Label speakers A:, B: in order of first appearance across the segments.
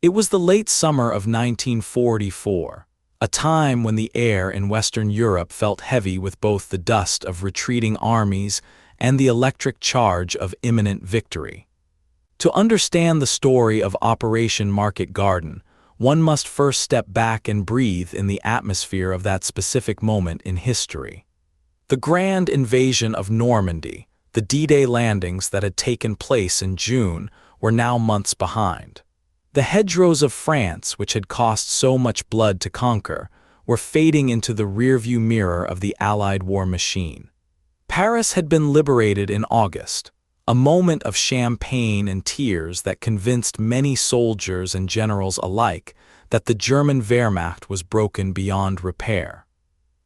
A: It was the late summer of 1944, a time when the air in Western Europe felt heavy with both the dust of retreating armies and the electric charge of imminent victory. To understand the story of Operation Market Garden, one must first step back and breathe in the atmosphere of that specific moment in history. The grand invasion of Normandy, the D-Day landings that had taken place in June, were now months behind. The hedgerows of France, which had cost so much blood to conquer, were fading into the rearview mirror of the Allied war machine. Paris had been liberated in August, a moment of champagne and tears that convinced many soldiers and generals alike that the German Wehrmacht was broken beyond repair.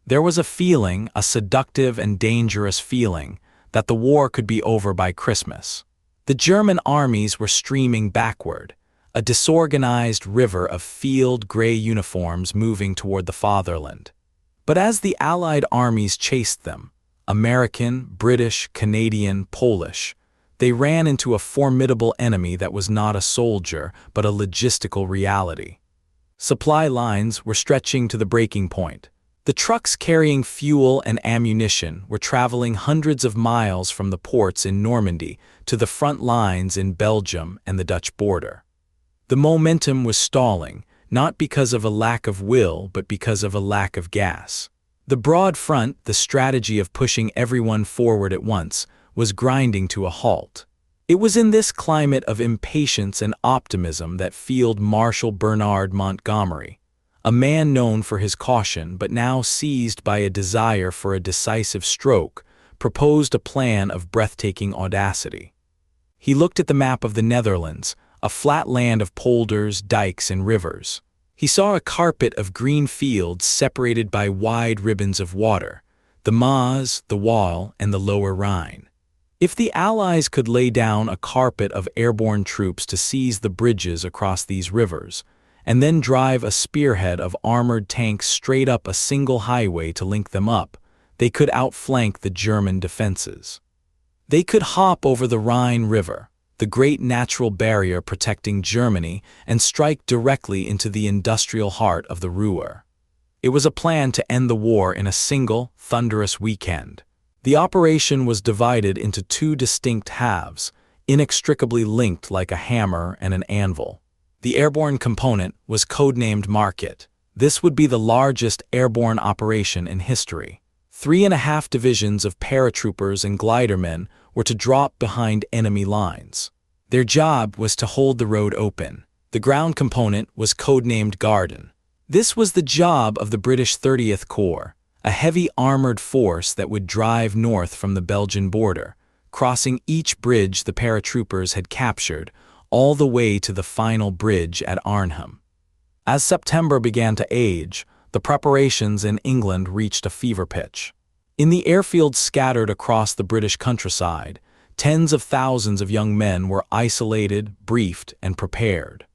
A: There was a feeling, a seductive and dangerous feeling, that the war could be over by Christmas. The German armies were streaming backward, a disorganized river of field gray uniforms moving toward the fatherland. But as the Allied armies chased them, American, British, Canadian, Polish, they ran into a formidable enemy that was not a soldier, but a logistical reality. Supply lines were stretching to the breaking point. The trucks carrying fuel and ammunition were traveling hundreds of miles from the ports in Normandy to the front lines in Belgium and the Dutch border. The momentum was stalling, not because of a lack of will, but because of a lack of gas. The broad front, the strategy of pushing everyone forward at once, was grinding to a halt. It was in this climate of impatience and optimism that Field Marshal Bernard Montgomery, a man known for his caution but now seized by a desire for a decisive stroke, proposed a plan of breathtaking audacity. He looked at the map of the Netherlands, a flat land of polders, dikes, and rivers. He saw a carpet of green fields separated by wide ribbons of water, the Maas, the Waal, and the Lower Rhine. If the Allies could lay down a carpet of airborne troops to seize the bridges across these rivers, and then drive a spearhead of armored tanks straight up a single highway to link them up, they could outflank the German defenses. They could hop over the Rhine River, the great natural barrier protecting Germany, and strike directly into the industrial heart of the Ruhr. It was a plan to end the war in a single, thunderous weekend. The operation was divided into two distinct halves, inextricably linked like a hammer and an anvil. The airborne component was codenamed Market. This would be the largest airborne operation in history. 3.5 divisions of paratroopers and glidermen were to drop behind enemy lines. Their job was to hold the road open. The ground component was codenamed Garden. This was the job of the British 30th Corps, a heavy armored force that would drive north from the Belgian border, crossing each bridge the paratroopers had captured, all the way to the final bridge at Arnhem. As September began to age, the preparations in England reached a fever pitch. In the airfields scattered across the British countryside, tens of thousands of young men were isolated, briefed, and prepared.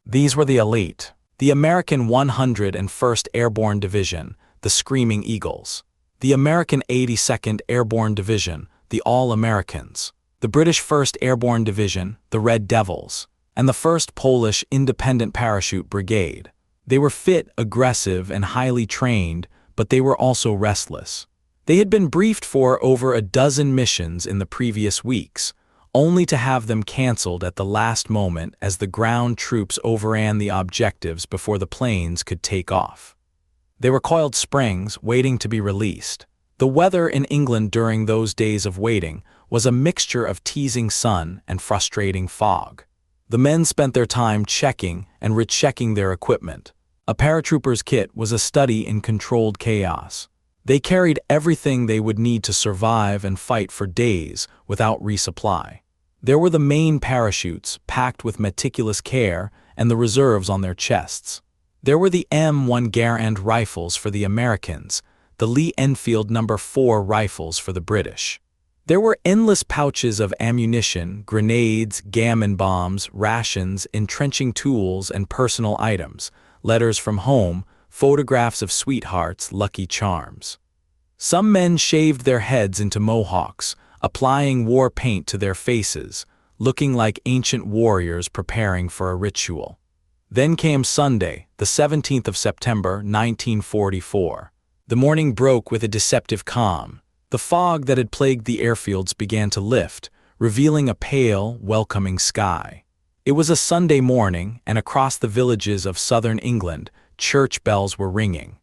A: These were the elite, the American 101st Airborne Division, the Screaming Eagles, the American 82nd Airborne Division, the All-Americans, the British 1st Airborne Division, the Red Devils, and the 1st Polish Independent Parachute Brigade. They were fit, aggressive, and highly trained, but they were also restless. They had been briefed for over a dozen missions in the previous weeks, only to have them canceled at the last moment as the ground troops overran the objectives before the planes could take off. They were coiled springs, waiting to be released. The weather in England during those days of waiting was a mixture of teasing sun and frustrating fog. The men spent their time checking and rechecking their equipment. A paratrooper's kit was a study in controlled chaos. They carried everything they would need to survive and fight for days without resupply. There were the main parachutes, packed with meticulous care, and the reserves on their chests. There were the M1 Garand rifles for the Americans, the Lee Enfield No. 4 rifles for the British. There were endless pouches of ammunition, grenades, gammon bombs, rations, entrenching tools, and personal items, letters from home, photographs of sweethearts, Lucky Charms. Some men shaved their heads into mohawks, applying war paint to their faces, looking like ancient warriors preparing for a ritual. Then came Sunday, the 17th of September, 1944. The morning broke with a deceptive calm. The fog that had plagued the airfields began to lift, revealing a pale, welcoming sky. It was a Sunday morning, and across the villages of southern England, church bells were ringing.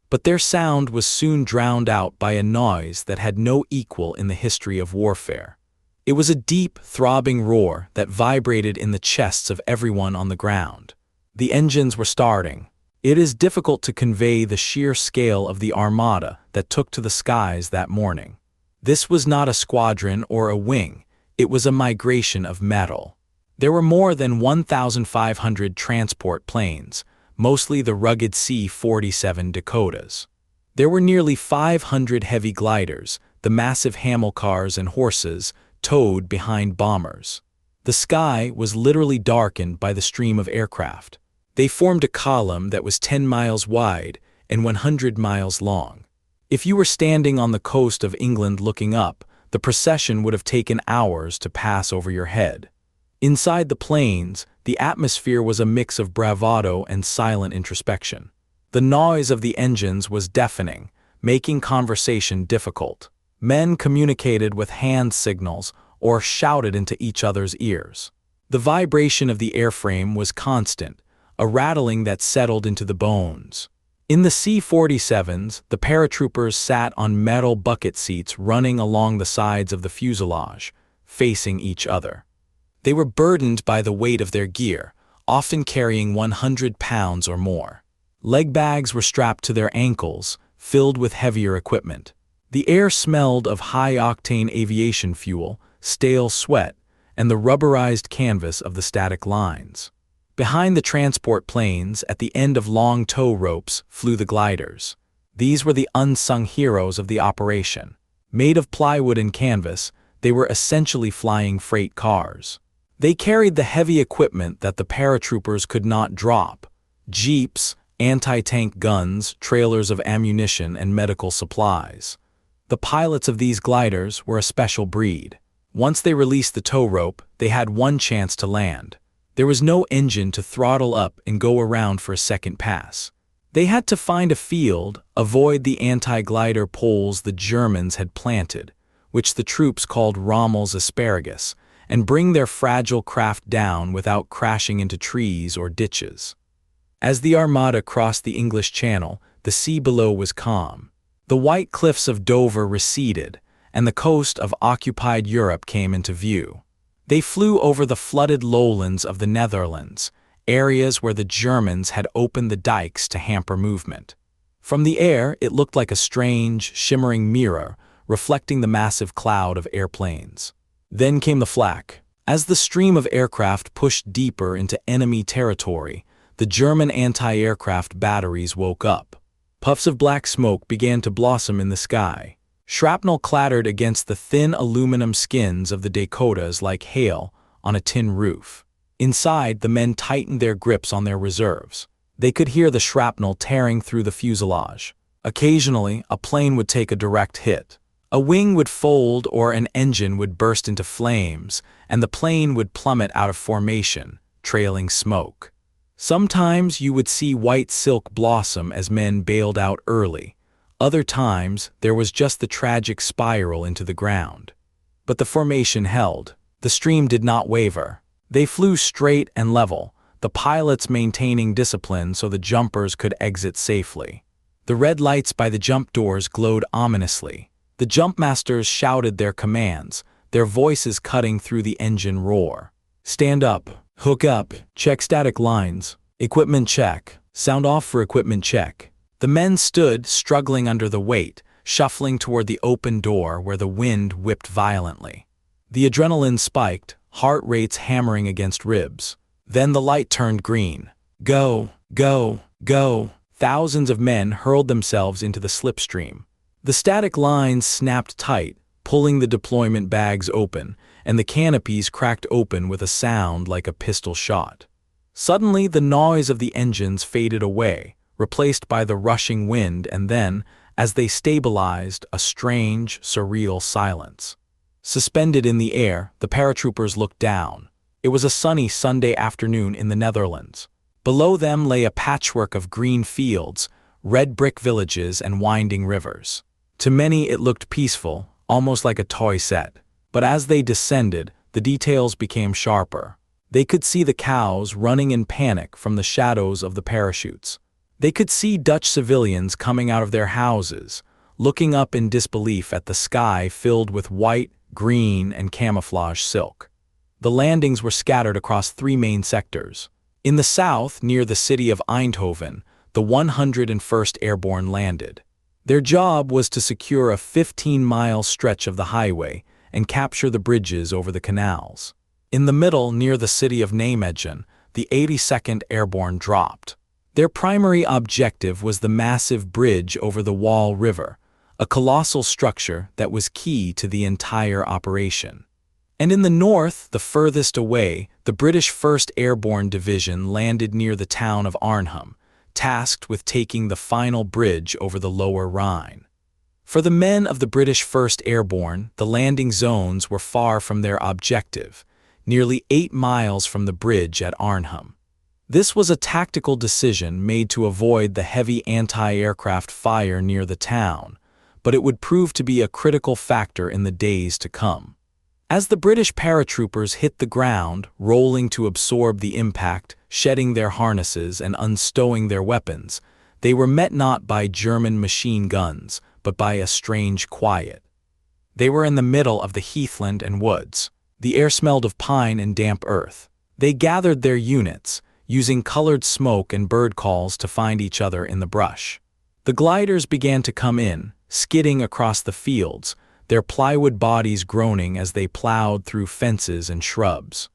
A: But their sound was soon drowned out by a noise that had no equal in the history of warfare. It was a deep, throbbing roar that vibrated in the chests of everyone on the ground. The engines were starting. It is difficult to convey the sheer scale of the armada that took to the skies that morning. This was not a squadron or a wing, it was a migration of metal. There were more than 1,500 transport planes, mostly the rugged C-47 Dakotas. There were nearly 500 heavy gliders, the massive Hamilcars and horses, towed behind bombers. The sky was literally darkened by the stream of aircraft. They formed a column that was 10 miles wide and 100 miles long. If you were standing on the coast of England looking up, the procession would have taken hours to pass over your head. Inside the planes, the atmosphere was a mix of bravado and silent introspection. The noise of the engines was deafening, making conversation difficult. Men communicated with hand signals or shouted into each other's ears. The vibration of the airframe was constant, a rattling that settled into the bones. In the C-47s, the paratroopers sat on metal bucket seats running along the sides of the fuselage, facing each other. They were burdened by the weight of their gear, often carrying 100 pounds or more. Leg bags were strapped to their ankles, filled with heavier equipment. The air smelled of high-octane aviation fuel, stale sweat, and the rubberized canvas of the static lines. Behind the transport planes, at the end of long tow ropes, flew the gliders. These were the unsung heroes of the operation. Made of plywood and canvas, they were essentially flying freight cars. They carried the heavy equipment that the paratroopers could not drop: jeeps, anti-tank guns, trailers of ammunition, and medical supplies. The pilots of these gliders were a special breed. Once they released the tow rope, they had one chance to land. There was no engine to throttle up and go around for a second pass. They had to find a field, avoid the anti-glider poles the Germans had planted, which the troops called Rommel's asparagus, and bring their fragile craft down without crashing into trees or ditches. As the armada crossed the English Channel, the sea below was calm. The white cliffs of Dover receded, and the coast of occupied Europe came into view. They flew over the flooded lowlands of the Netherlands, areas where the Germans had opened the dikes to hamper movement. From the air, it looked like a strange, shimmering mirror, reflecting the massive cloud of airplanes. Then came the flak. As the stream of aircraft pushed deeper into enemy territory, the German anti-aircraft batteries woke up. Puffs of black smoke began to blossom in the sky. Shrapnel clattered against the thin aluminum skins of the Dakotas like hail on a tin roof. Inside, the men tightened their grips on their reserves. They could hear the shrapnel tearing through the fuselage. Occasionally, a plane would take a direct hit. A wing would fold or an engine would burst into flames, and the plane would plummet out of formation, trailing smoke. Sometimes you would see white silk blossom as men bailed out early. Other times, there was just the tragic spiral into the ground. But the formation held. The stream did not waver. They flew straight and level, the pilots maintaining discipline so the jumpers could exit safely. The red lights by the jump doors glowed ominously. The jumpmasters shouted their commands, their voices cutting through the engine roar. Stand up, hook up, check static lines, equipment check, sound off for equipment check. The men stood, struggling under the weight, shuffling toward the open door where the wind whipped violently. The adrenaline spiked, heart rates hammering against ribs. Then the light turned green. Go, go, go. Thousands of men hurled themselves into the slipstream. The static lines snapped tight, pulling the deployment bags open, and the canopies cracked open with a sound like a pistol shot. Suddenly, the noise of the engines faded away, replaced by the rushing wind, and then, as they stabilized, a strange, surreal silence. Suspended in the air, the paratroopers looked down. It was a sunny Sunday afternoon in the Netherlands. Below them lay a patchwork of green fields, red brick villages, and winding rivers. To many it looked peaceful, almost like a toy set. But as they descended, the details became sharper. They could see the cows running in panic from the shadows of the parachutes. They could see Dutch civilians coming out of their houses, looking up in disbelief at the sky filled with white, green, and camouflage silk. The landings were scattered across three main sectors. In the south, near the city of Eindhoven, the 101st Airborne landed. Their job was to secure a 15-mile stretch of the highway and capture the bridges over the canals. In the middle, near the city of Nijmegen, the 82nd Airborne dropped. Their primary objective was the massive bridge over the Waal River, a colossal structure that was key to the entire operation. And in the north, the furthest away, the British 1st Airborne Division landed near the town of Arnhem, tasked with taking the final bridge over the lower Rhine. For the men of the British 1st Airborne, the landing zones were far from their objective, nearly 8 miles from the bridge at Arnhem. This was a tactical decision made to avoid the heavy anti-aircraft fire near the town, but it would prove to be a critical factor in the days to come. As the British paratroopers hit the ground, rolling to absorb the impact, shedding their harnesses and unstowing their weapons, they were met not by German machine guns, but by a strange quiet. They were in the middle of the heathland and woods. The air smelled of pine and damp earth. They gathered their units, using colored smoke and bird calls to find each other in the brush. The gliders began to come in, skidding across the fields, their plywood bodies groaning as they plowed through fences and shrubs.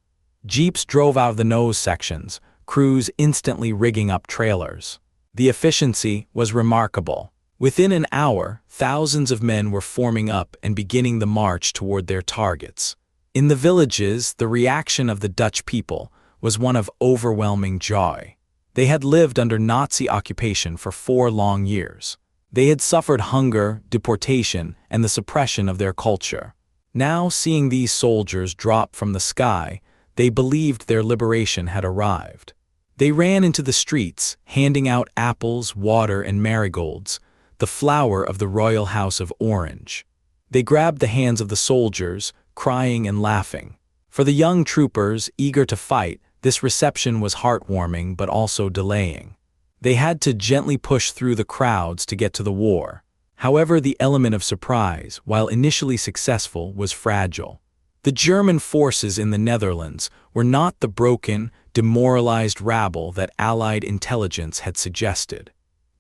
A: Jeeps drove out of the nose sections, crews instantly rigging up trailers. The efficiency was remarkable. Within an hour, thousands of men were forming up and beginning the march toward their targets. In the villages, the reaction of the Dutch people was one of overwhelming joy. They had lived under Nazi occupation for 4 long years. They had suffered hunger, deportation, and the suppression of their culture. Now, seeing these soldiers drop from the sky, they believed their liberation had arrived. They ran into the streets, handing out apples, water, and marigolds, the flower of the royal house of Orange. They grabbed the hands of the soldiers, crying and laughing. For the young troopers, eager to fight, this reception was heartwarming but also delaying. They had to gently push through the crowds to get to the war. However, the element of surprise, while initially successful, was fragile. The German forces in the Netherlands were not the broken, demoralized rabble that Allied intelligence had suggested.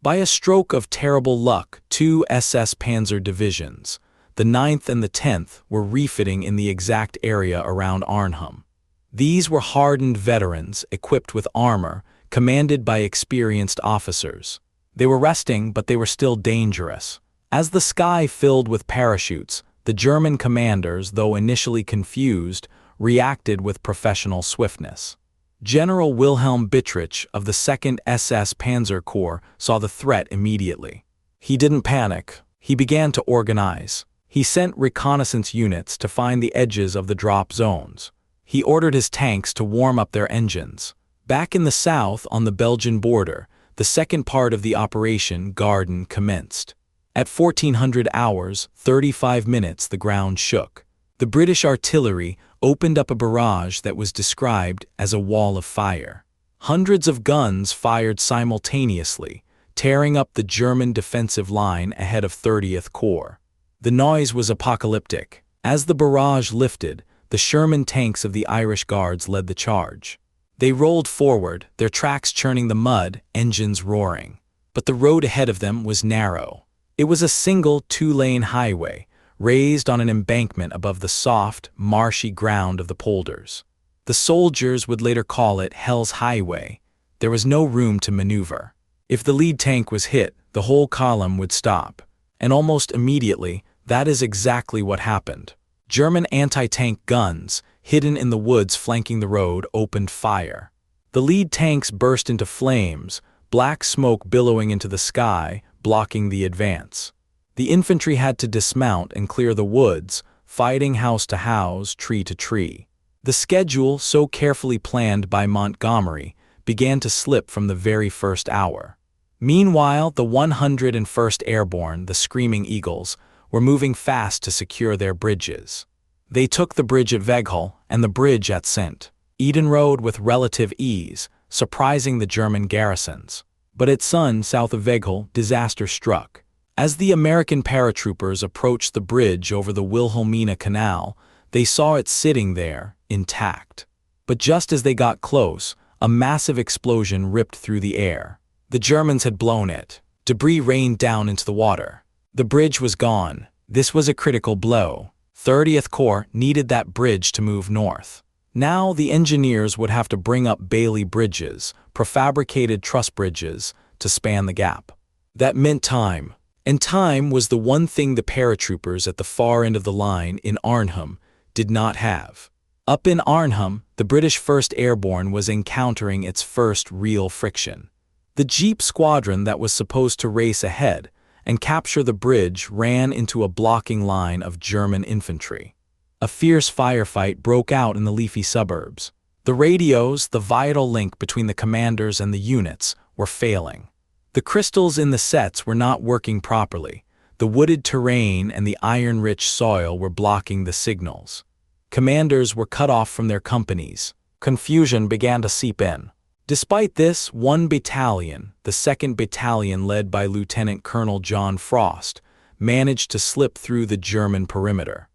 A: By a stroke of terrible luck, 2 SS Panzer divisions, the 9th and the 10th, were refitting in the exact area around Arnhem. These were hardened veterans, equipped with armor, commanded by experienced officers. They were resting, but they were still dangerous. As the sky filled with parachutes, the German commanders, though initially confused, reacted with professional swiftness. General Wilhelm Bittrich of the 2nd SS Panzer Corps saw the threat immediately. He didn't panic. He began to organize. He sent reconnaissance units to find the edges of the drop zones. He ordered his tanks to warm up their engines. Back in the south, on the Belgian border, the second part of the Operation Garden commenced. At 1400 hours, 35 minutes, the ground shook. The British artillery opened up a barrage that was described as a wall of fire. Hundreds of guns fired simultaneously, tearing up the German defensive line ahead of 30th Corps. The noise was apocalyptic. As the barrage lifted, the Sherman tanks of the Irish Guards led the charge. They rolled forward, their tracks churning the mud, engines roaring. But the road ahead of them was narrow. It was a single 2-lane highway, raised on an embankment above the soft, marshy ground of the polders. The soldiers would later call it Hell's Highway. There was no room to maneuver. If the lead tank was hit, the whole column would stop. And almost immediately, that is exactly what happened. German anti-tank guns, hidden in the woods flanking the road, opened fire. The lead tanks burst into flames, black smoke billowing into the sky, blocking the advance. The infantry had to dismount and clear the woods, fighting house to house, tree to tree. The schedule, so carefully planned by Montgomery, began to slip from the very first hour. Meanwhile, the 101st Airborne, the Screaming Eagles, were moving fast to secure their bridges. They took the bridge at Veghel and the bridge at St. Edenrode with relative ease, surprising the German garrisons. But at Sun, south of Veghel, disaster struck. As the American paratroopers approached the bridge over the Wilhelmina Canal, they saw it sitting there, intact. But just as they got close, a massive explosion ripped through the air. The Germans had blown it. Debris rained down into the water. The bridge was gone. This was a critical blow. 30th Corps needed that bridge to move north. Now the engineers would have to bring up Bailey bridges, prefabricated truss bridges, to span the gap. That meant time. And time was the one thing the paratroopers at the far end of the line in Arnhem did not have. Up in Arnhem, the British 1st Airborne was encountering its first real friction. The Jeep squadron that was supposed to race ahead and capture the bridge ran into a blocking line of German infantry. A fierce firefight broke out in the leafy suburbs. The radios, the vital link between the commanders and the units, were failing. The crystals in the sets were not working properly. The wooded terrain and the iron-rich soil were blocking the signals. Commanders were cut off from their companies. Confusion began to seep in. Despite this, one battalion, the 2nd Battalion led by Lieutenant Colonel John Frost, managed to slip through the German perimeter.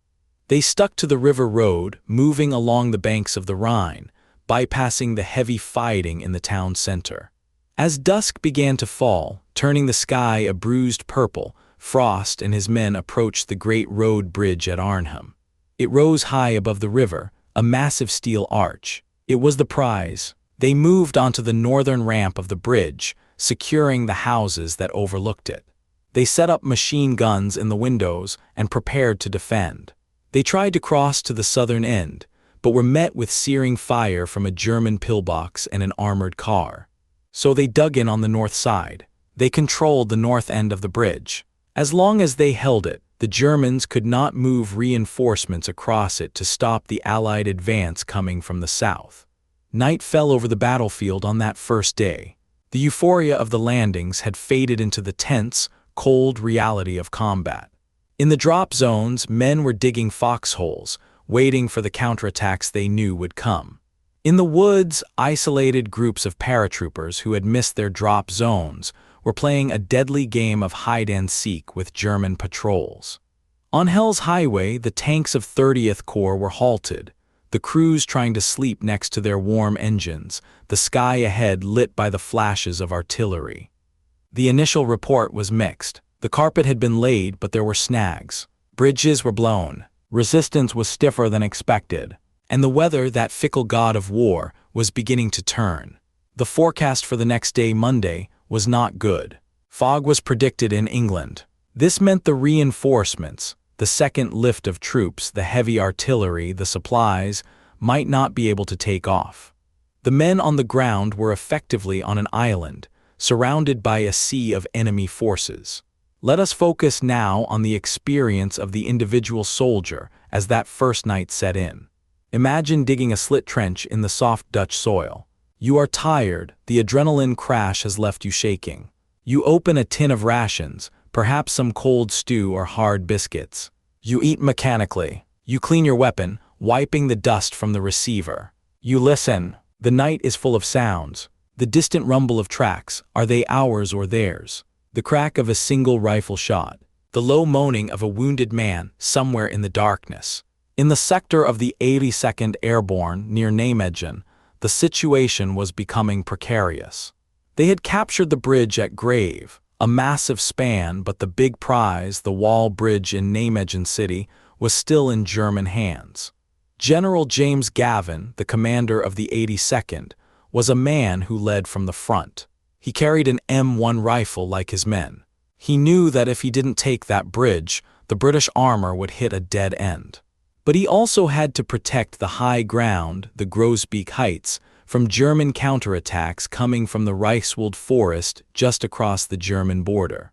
A: They stuck to the river road, moving along the banks of the Rhine, bypassing the heavy fighting in the town center. As dusk began to fall, turning the sky a bruised purple, Frost and his men approached the great road bridge at Arnhem. It rose high above the river, a massive steel arch. It was the prize. They moved onto the northern ramp of the bridge, securing the houses that overlooked it. They set up machine guns in the windows and prepared to defend. They tried to cross to the southern end, but were met with searing fire from a German pillbox and an armored car. So they dug in on the north side. They controlled the north end of the bridge. As long as they held it, the Germans could not move reinforcements across it to stop the Allied advance coming from the south. Night fell over the battlefield on that first day. The euphoria of the landings had faded into the tense, cold reality of combat. In the drop zones, men were digging foxholes, waiting for the counterattacks they knew would come. In the woods, isolated groups of paratroopers who had missed their drop zones were playing a deadly game of hide-and-seek with German patrols. On Hell's Highway, the tanks of 30th Corps were halted, the crews trying to sleep next to their warm engines, the sky ahead lit by the flashes of artillery. The initial report was mixed. The carpet had been laid, but there were snags. Bridges were blown. Resistance was stiffer than expected. And the weather, that fickle god of war, was beginning to turn. The forecast for the next day, Monday, was not good. Fog was predicted in England. This meant the reinforcements, the second lift of troops, the heavy artillery, the supplies, might not be able to take off. The men on the ground were effectively on an island, surrounded by a sea of enemy forces. Let us focus now on the experience of the individual soldier as that first night set in. Imagine digging a slit trench in the soft Dutch soil. You are tired, the adrenaline crash has left you shaking. You open a tin of rations, perhaps some cold stew or hard biscuits. You eat mechanically. You clean your weapon, wiping the dust from the receiver. You listen. The night is full of sounds. The distant rumble of tracks, are they ours or theirs? The crack of a single rifle shot. The low moaning of a wounded man somewhere in the darkness. In the sector of the 82nd Airborne, near Nijmegen, the situation was becoming precarious. They had captured the bridge at Grave, a massive span, but the big prize, the wall bridge in Nijmegen City, was still in German hands. General James Gavin, the commander of the 82nd, was a man who led from the front. He carried an M1 rifle like his men. He knew that if he didn't take that bridge, the British armor would hit a dead end. But he also had to protect the high ground, the Grosbeek Heights, from German counterattacks coming from the Reichswald forest just across the German border.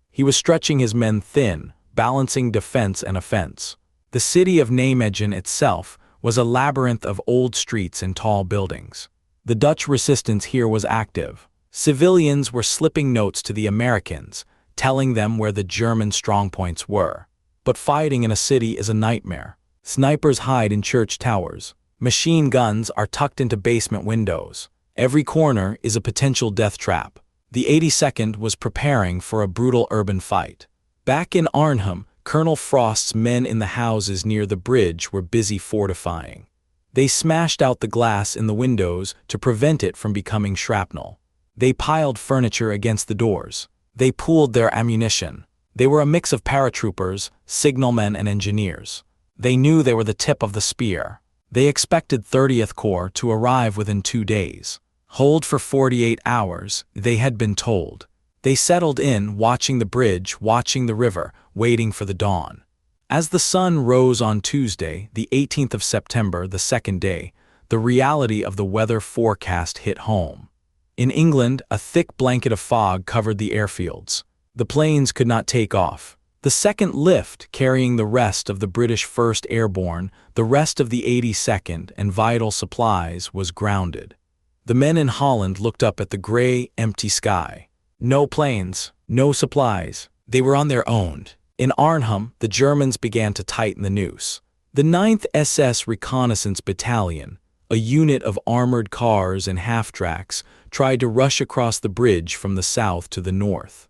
A: He was stretching his men thin, balancing defense and offense. The city of Nijmegen itself was a labyrinth of old streets and tall buildings. The Dutch resistance here was active. Civilians were slipping notes to the Americans, telling them where the German strongpoints were. But fighting in a city is a nightmare. Snipers hide in church towers. Machine guns are tucked into basement windows. Every corner is a potential death trap. The 82nd was preparing for a brutal urban fight. Back in Arnhem, Colonel Frost's men in the houses near the bridge were busy fortifying. They smashed out the glass in the windows to prevent it from becoming shrapnel. They piled furniture against the doors. They pooled their ammunition. They were a mix of paratroopers, signalmen, and engineers. They knew they were the tip of the spear. They expected 30th Corps to arrive within 2 days. Hold for 48 hours, they had been told. They settled in, watching the bridge, watching the river, waiting for the dawn. As the sun rose on Tuesday, the 18th of September, the second day, the reality of the weather forecast hit home. In England, a thick blanket of fog covered the airfields. The planes could not take off. The second lift, carrying the rest of the British 1st Airborne, the rest of the 82nd, and vital supplies, was grounded. The men in Holland looked up at the gray, empty sky. No planes, no supplies. They were on their own. In Arnhem, the Germans began to tighten the noose. The 9th SS Reconnaissance Battalion, a unit of armored cars and half-tracks, tried to rush across the bridge from the south to the north.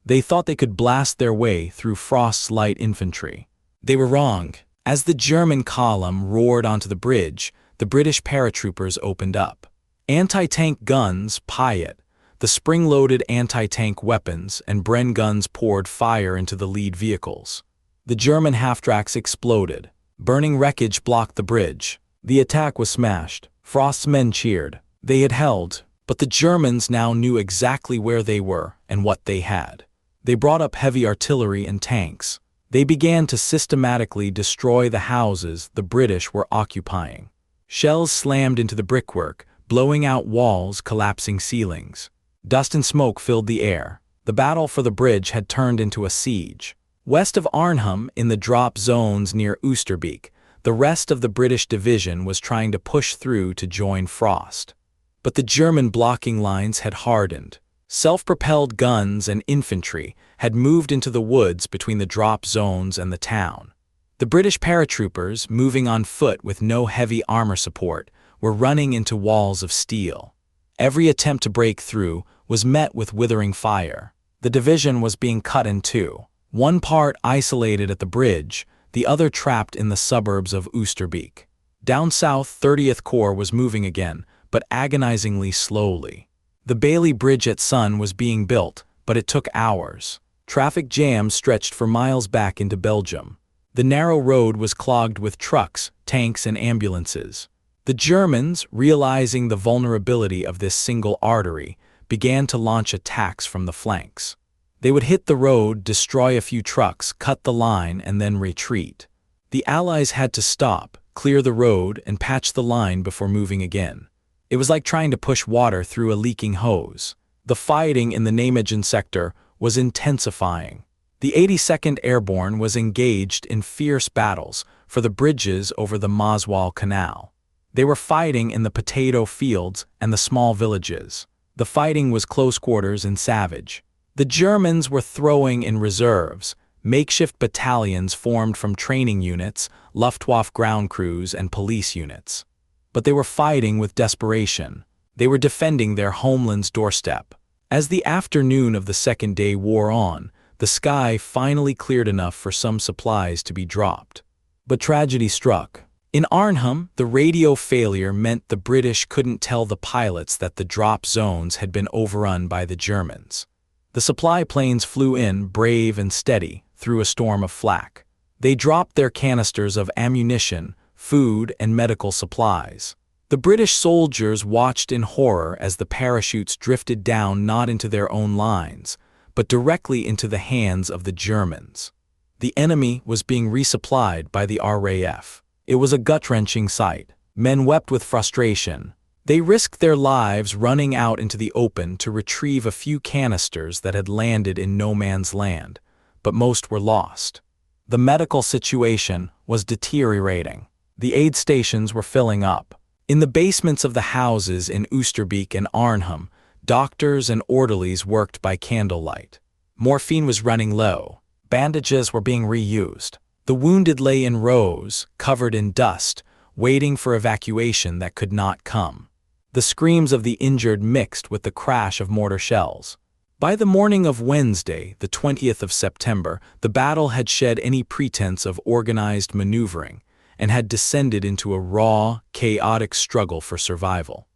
A: They thought they could blast their way through Frost's light infantry. They were wrong. As the German column roared onto the bridge, the British paratroopers opened up. Anti-tank guns, Piat, the spring-loaded anti-tank weapons, and Bren guns poured fire into the lead vehicles. The German half-tracks exploded. Burning wreckage blocked the bridge. The attack was smashed. Frost's men cheered. They had held, but the Germans now knew exactly where they were and what they had. They brought up heavy artillery and tanks. They began to systematically destroy the houses the British were occupying. Shells slammed into the brickwork, blowing out walls, collapsing ceilings. Dust and smoke filled the air. The battle for the bridge had turned into a siege. West of Arnhem, in the drop zones near Oosterbeek, the rest of the British division was trying to push through to join Frost. But the German blocking lines had hardened. Self-propelled guns and infantry had moved into the woods between the drop zones and the town. The British paratroopers, moving on foot with no heavy armor support, were running into walls of steel. Every attempt to break through was met with withering fire. The division was being cut in two, one part isolated at the bridge, the other trapped in the suburbs of Oosterbeek. Down south, 30th Corps was moving again, but agonizingly slowly. The Bailey Bridge at Sun was being built, but it took hours. Traffic jams stretched for miles back into Belgium. The narrow road was clogged with trucks, tanks, and ambulances. The Germans, realizing the vulnerability of this single artery, began to launch attacks from the flanks. They would hit the road, destroy a few trucks, cut the line, and then retreat. The Allies had to stop, clear the road, and patch the line before moving again. It was like trying to push water through a leaking hose. The fighting in the Nijmegen sector was intensifying. The 82nd Airborne was engaged in fierce battles for the bridges over the Maaswal Canal. They were fighting in the potato fields and the small villages. The fighting was close quarters and savage. The Germans were throwing in reserves, makeshift battalions formed from training units, Luftwaffe ground crews, and police units. But they were fighting with desperation. They were defending their homeland's doorstep. As the afternoon of the second day wore on, the sky finally cleared enough for some supplies to be dropped. But tragedy struck. In Arnhem, the radio failure meant the British couldn't tell the pilots that the drop zones had been overrun by the Germans. The supply planes flew in, brave and steady, through a storm of flak. They dropped their canisters of ammunition, food, and medical supplies. The British soldiers watched in horror as the parachutes drifted down not into their own lines, but directly into the hands of the Germans. The enemy was being resupplied by the RAF. It was a gut-wrenching sight. Men wept with frustration. They risked their lives running out into the open to retrieve a few canisters that had landed in no man's land, but most were lost. The medical situation was deteriorating. The aid stations were filling up. In the basements of the houses in Oosterbeek and Arnhem, doctors and orderlies worked by candlelight. Morphine was running low. Bandages were being reused. The wounded lay in rows, covered in dust, waiting for evacuation that could not come. The screams of the injured mixed with the crash of mortar shells. By the morning of Wednesday, the 20th of September, the battle had shed any pretense of organized maneuvering and had descended into a raw, chaotic struggle for survival.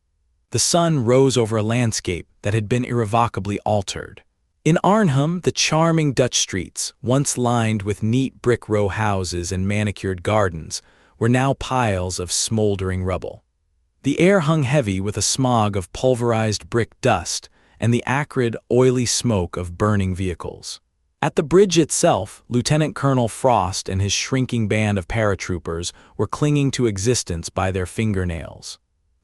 A: The sun rose over a landscape that had been irrevocably altered. In Arnhem, the charming Dutch streets, once lined with neat brick row houses and manicured gardens, were now piles of smoldering rubble. The air hung heavy with a smog of pulverized brick dust and the acrid, oily smoke of burning vehicles. At the bridge itself, Lieutenant Colonel Frost and his shrinking band of paratroopers were clinging to existence by their fingernails.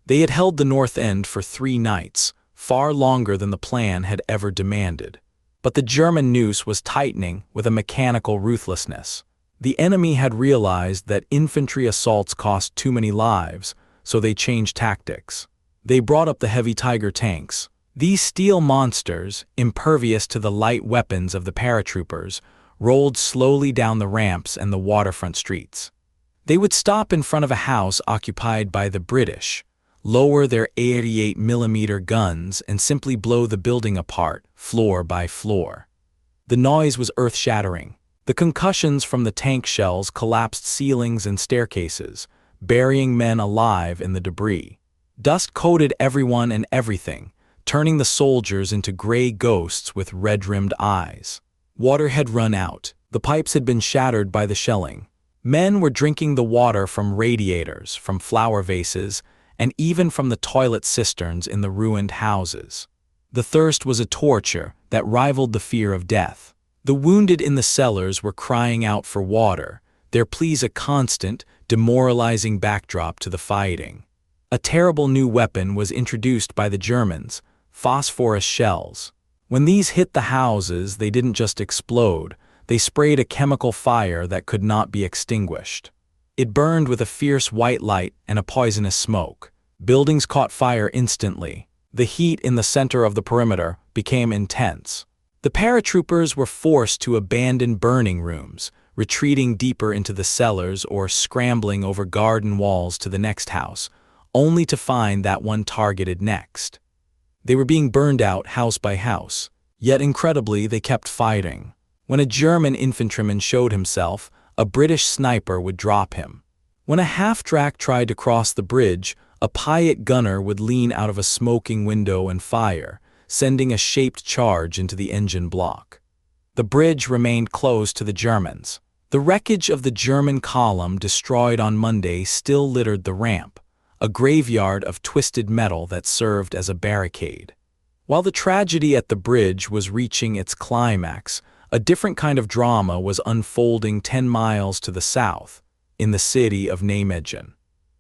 A: They had held the north end for 3 nights, far longer than the plan had ever demanded. But the German noose was tightening with a mechanical ruthlessness. The enemy had realized that infantry assaults cost too many lives, so they changed tactics. They brought up the heavy Tiger tanks. These steel monsters, impervious to the light weapons of the paratroopers, rolled slowly down the ramps and the waterfront streets. They would stop in front of a house occupied by the British, lower their 88mm guns and simply blow the building apart, floor by floor. The noise was earth-shattering. The concussions from the tank shells collapsed ceilings and staircases, burying men alive in the debris. Dust coated everyone and everything, turning the soldiers into gray ghosts with red-rimmed eyes. Water had run out. The pipes had been shattered by the shelling. Men were drinking the water from radiators, from flower vases, and even from the toilet cisterns in the ruined houses. The thirst was a torture that rivaled the fear of death. The wounded in the cellars were crying out for water, their pleas a constant, demoralizing backdrop to the fighting. A terrible new weapon was introduced by the Germans: phosphorus shells. When these hit the houses, they didn't just explode, they sprayed a chemical fire that could not be extinguished. It burned with a fierce white light and a poisonous smoke. Buildings caught fire instantly. The heat in the center of the perimeter became intense. The paratroopers were forced to abandon burning rooms, retreating deeper into the cellars or scrambling over garden walls to the next house, only to find that one targeted next. They were being burned out house by house, yet incredibly they kept fighting. When a German infantryman showed himself, a British sniper would drop him. When a half-track tried to cross the bridge, a Piat gunner would lean out of a smoking window and fire, sending a shaped charge into the engine block. The bridge remained closed to the Germans. The wreckage of the German column destroyed on Monday still littered the ramp, a graveyard of twisted metal that served as a barricade. While the tragedy at the bridge was reaching its climax, a different kind of drama was unfolding 10 miles to the south, in the city of Nijmegen.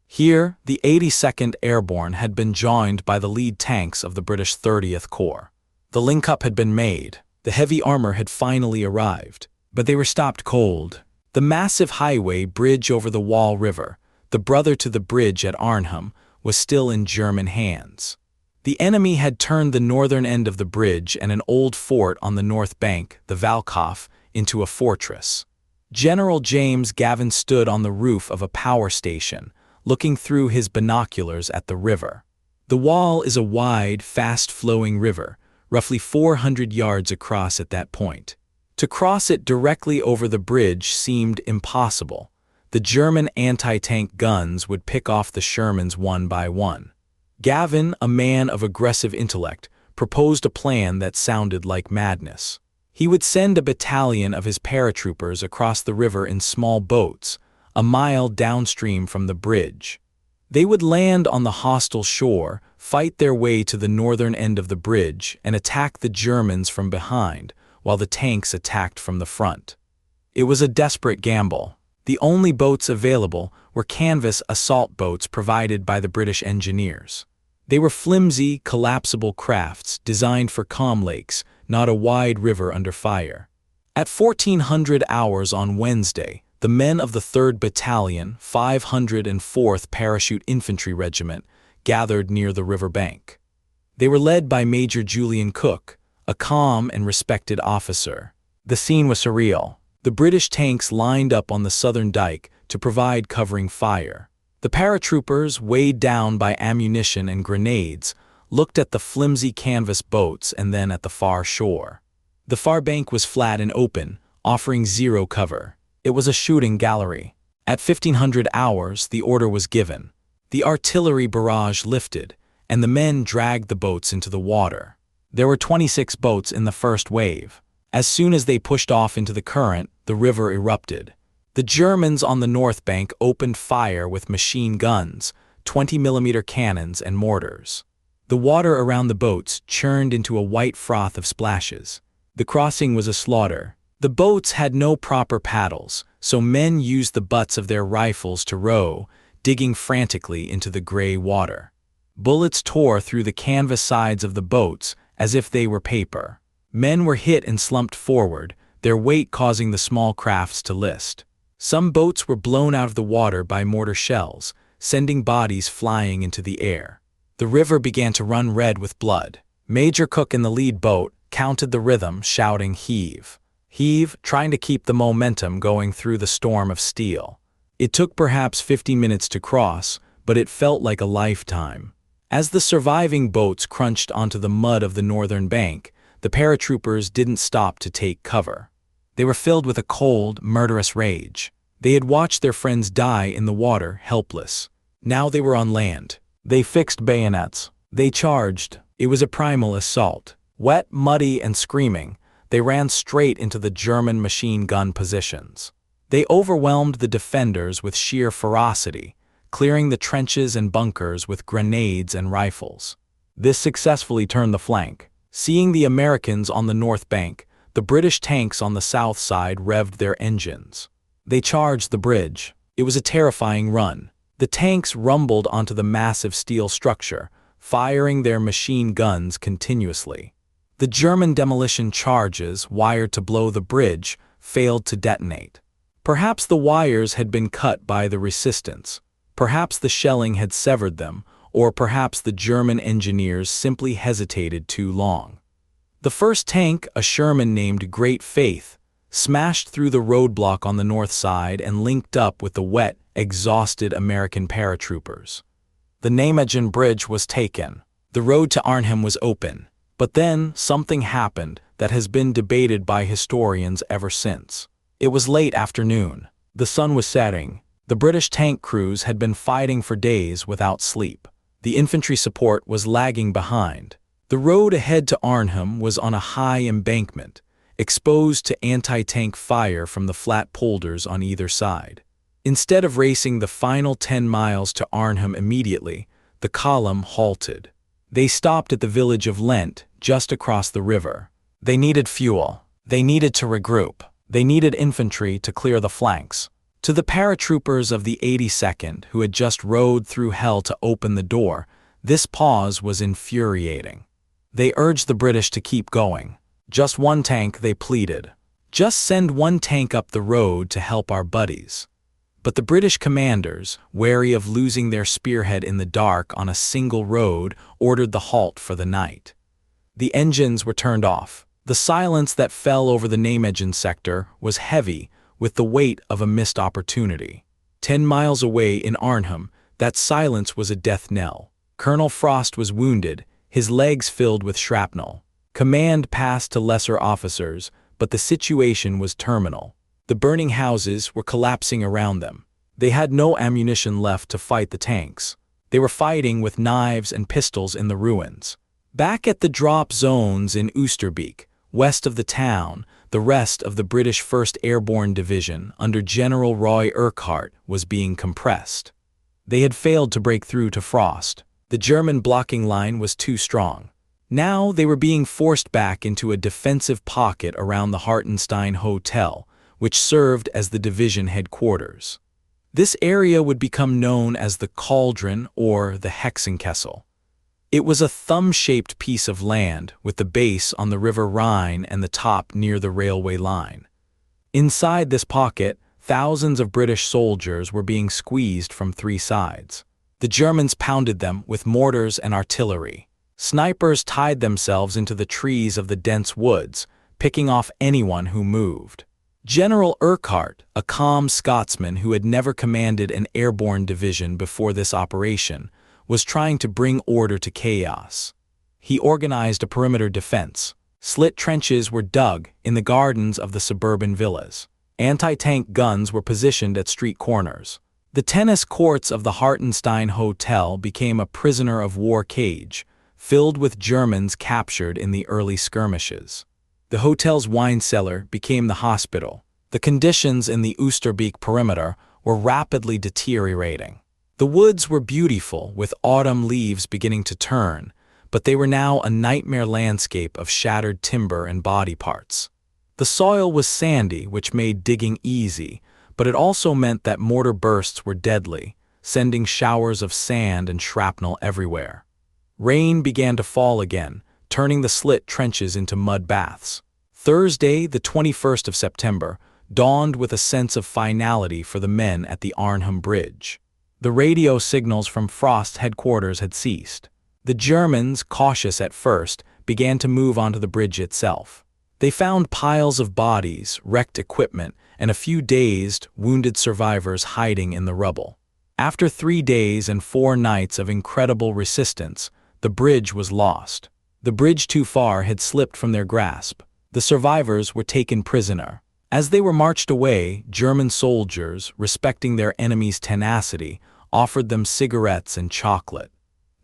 A: Here, the 82nd Airborne had been joined by the lead tanks of the British 30th Corps. The link-up had been made. The heavy armor had finally arrived, but they were stopped cold. The massive highway bridge over the Wall River, the brother to the bridge at Arnhem, was still in German hands. The enemy had turned the northern end of the bridge and an old fort on the north bank, the Valkhof, into a fortress. General James Gavin stood on the roof of a power station, looking through his binoculars at the river. The Wall is a wide, fast-flowing river, roughly 400 yards across at that point. To cross it directly over the bridge seemed impossible. The German anti-tank guns would pick off the Shermans one by one. Gavin, a man of aggressive intellect, proposed a plan that sounded like madness. He would send a battalion of his paratroopers across the river in small boats, a mile downstream from the bridge. They would land on the hostile shore, fight their way to the northern end of the bridge, and attack the Germans from behind, while the tanks attacked from the front. It was a desperate gamble. The only boats available were canvas assault boats provided by the British engineers. They were flimsy, collapsible crafts designed for calm lakes, not a wide river under fire. At 1400 hours on Wednesday, the men of the 3rd Battalion, 504th Parachute Infantry Regiment, gathered near the river bank. They were led by Major Julian Cook, a calm and respected officer. The scene was surreal. The British tanks lined up on the southern dike to provide covering fire. The paratroopers, weighed down by ammunition and grenades, looked at the flimsy canvas boats and then at the far shore. The far bank was flat and open, offering zero cover. It was a shooting gallery. At 1500 hours, the order was given. The artillery barrage lifted, and the men dragged the boats into the water. There were 26 boats in the first wave. As soon as they pushed off into the current, the river erupted. The Germans on the north bank opened fire with machine guns, 20mm cannons, and mortars. The water around the boats churned into a white froth of splashes. The crossing was a slaughter. The boats had no proper paddles, so men used the butts of their rifles to row, digging frantically into the gray water. Bullets tore through the canvas sides of the boats as if they were paper. Men were hit and slumped forward, their weight causing the small crafts to list. Some boats were blown out of the water by mortar shells, sending bodies flying into the air. The river began to run red with blood. Major Cook in the lead boat counted the rhythm, shouting, "Heave! Heave!" trying to keep the momentum going through the storm of steel. It took perhaps 50 minutes to cross, but it felt like a lifetime. As the surviving boats crunched onto the mud of the northern bank, the paratroopers didn't stop to take cover. They were filled with a cold, murderous rage. They had watched their friends die in the water, helpless. Now they were on land. They fixed bayonets. They charged. It was a primal assault. Wet, muddy, and screaming, they ran straight into the German machine gun positions. They overwhelmed the defenders with sheer ferocity, clearing the trenches and bunkers with grenades and rifles. This successfully turned the flank. Seeing the Americans on the north bank, the British tanks on the south side revved their engines. They charged the bridge. It was a terrifying run. The tanks rumbled onto the massive steel structure, firing their machine guns continuously. The German demolition charges, wired to blow the bridge, failed to detonate. Perhaps the wires had been cut by the resistance. Perhaps the shelling had severed them, or perhaps the German engineers simply hesitated too long. The first tank, a Sherman named Great Faith, smashed through the roadblock on the north side and linked up with the wet, exhausted American paratroopers. The Nijmegen Bridge was taken. The road to Arnhem was open. But then something happened that has been debated by historians ever since. It was late afternoon. The sun was setting. The British tank crews had been fighting for days without sleep. The infantry support was lagging behind. The road ahead to Arnhem was on a high embankment, exposed to anti-tank fire from the flat polders on either side. Instead of racing the final 10 miles to Arnhem immediately, the column halted. They stopped at the village of Lent, just across the river. They needed fuel. They needed to regroup. They needed infantry to clear the flanks. To the paratroopers of the 82nd, who had just rode through hell to open the door, this pause was infuriating. They urged the British to keep going. Just one tank, they pleaded. Just send one tank up the road to help our buddies. But the British commanders, wary of losing their spearhead in the dark on a single road, ordered the halt for the night. The engines were turned off. The silence that fell over the Nijmegen sector was heavy with the weight of a missed opportunity. 10 miles away in Arnhem, that silence was a death knell. Colonel Frost was wounded, his legs filled with shrapnel. Command passed to lesser officers, but the situation was terminal. The burning houses were collapsing around them. They had no ammunition left to fight the tanks. They were fighting with knives and pistols in the ruins. Back at the drop zones in Oosterbeek, west of the town, the rest of the British 1st Airborne Division under General Roy Urquhart was being compressed. They had failed to break through to Frost. The German blocking line was too strong. Now they were being forced back into a defensive pocket around the Hartenstein Hotel, which served as the division headquarters. This area would become known as the Cauldron or the Hexenkessel. It was a thumb-shaped piece of land with the base on the River Rhine and the top near the railway line. Inside this pocket, Thousands of British soldiers were being squeezed from three sides. The Germans pounded them with mortars and artillery. Snipers tied themselves into the trees of the dense woods, picking off anyone who moved. General Urquhart, a calm Scotsman who had never commanded an airborne division before this operation, was trying to bring order to chaos. He organized a perimeter defense. Slit trenches were dug in the gardens of the suburban villas. Anti-tank guns were positioned at street corners. The tennis courts of the Hartenstein Hotel became a prisoner of war cage, filled with Germans captured in the early skirmishes. The hotel's wine cellar became the hospital. The conditions in the Oosterbeek perimeter were rapidly deteriorating. The woods were beautiful, with autumn leaves beginning to turn, but they were now a nightmare landscape of shattered timber and body parts. The soil was sandy, which made digging easy, but it also meant that mortar bursts were deadly, sending showers of sand and shrapnel everywhere. Rain began to fall again, turning the slit trenches into mud baths. Thursday, the 21st of September, dawned with a sense of finality for the men at the Arnhem Bridge. The radio signals from Frost's headquarters had ceased. The Germans, cautious at first, began to move onto the bridge itself. They found piles of bodies, wrecked equipment, and a few dazed, wounded survivors hiding in the rubble. After 3 days and 4 nights of incredible resistance, the bridge was lost. The bridge too far had slipped from their grasp. The survivors were taken prisoner. As they were marched away, German soldiers, respecting their enemies' tenacity, offered them cigarettes and chocolate.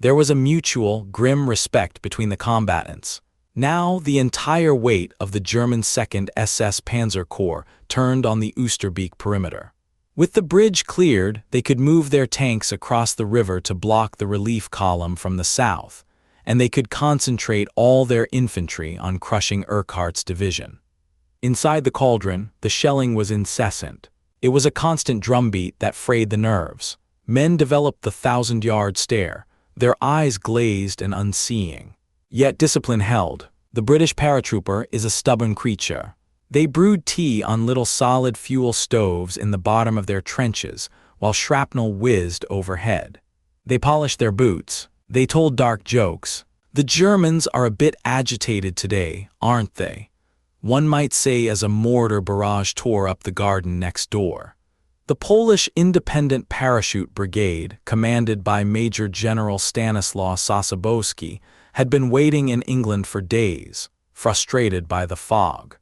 A: There was a mutual, grim respect between the combatants. Now the entire weight of the German 2nd SS Panzer Corps turned on the Oosterbeek perimeter. With the bridge cleared, they could move their tanks across the river to block the relief column from the south, and they could concentrate all their infantry on crushing Urquhart's division. Inside the cauldron, the shelling was incessant. It was a constant drumbeat that frayed the nerves. Men developed the 1,000-yard stare, their eyes glazed and unseeing. Yet discipline held. The British paratrooper is a stubborn creature. They brewed tea on little solid fuel stoves in the bottom of their trenches, while shrapnel whizzed overhead. They polished their boots. They told dark jokes. The Germans are a bit agitated today, aren't they? One might say as a mortar barrage tore up the garden next door. The Polish Independent Parachute Brigade, commanded by Major General Stanislaw Sosabowski, had been waiting in England for days, frustrated by the fog.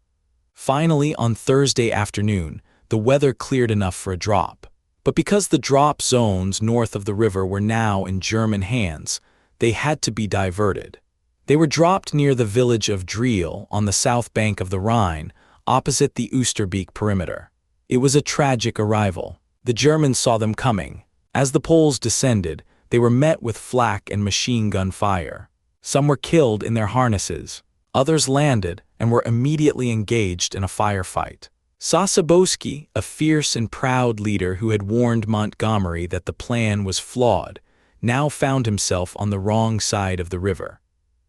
A: Finally, on Thursday afternoon, the weather cleared enough for a drop. But because the drop zones north of the river were now in German hands, they had to be diverted. They were dropped near the village of Driel on the south bank of the Rhine, opposite the Oosterbeek perimeter. It was a tragic arrival. The Germans saw them coming. As the Poles descended, they were met with flak and machine gun fire. Some were killed in their harnesses. Others landed and were immediately engaged in a firefight. Sosabowski, a fierce and proud leader who had warned Montgomery that the plan was flawed, now found himself on the wrong side of the river.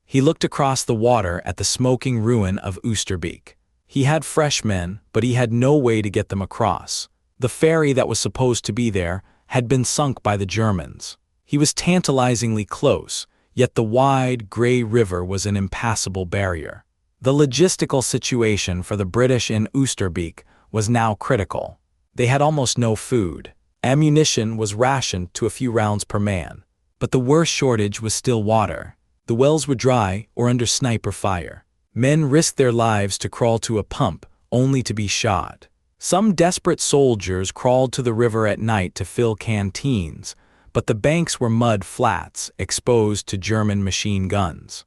A: He looked across the water at the smoking ruin of Oosterbeek. He had fresh men, but he had no way to get them across. The ferry that was supposed to be there had been sunk by the Germans. He was tantalizingly close, yet the wide, gray river was an impassable barrier. The logistical situation for the British in Oosterbeek was now critical. They had almost no food. Ammunition was rationed to a few rounds per man. But the worst shortage was still water. The wells were dry or under sniper fire. Men risked their lives to crawl to a pump, only to be shot. Some desperate soldiers crawled to the river at night to fill canteens, but the banks were mud flats exposed to German machine guns.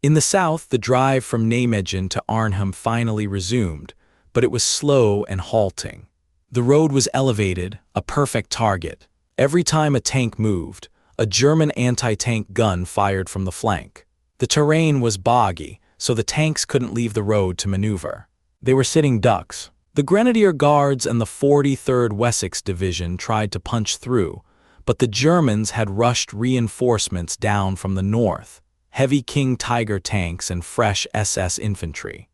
A: In the south, the drive from Nijmegen to Arnhem finally resumed, but it was slow and halting. The road was elevated, a perfect target. Every time a tank moved, a German anti-tank gun fired from the flank. The terrain was boggy, so the tanks couldn't leave the road to maneuver. They were sitting ducks. The Grenadier Guards and the 43rd Wessex Division tried to punch through, but the Germans had rushed reinforcements down from the north, heavy King Tiger tanks and fresh SS infantry.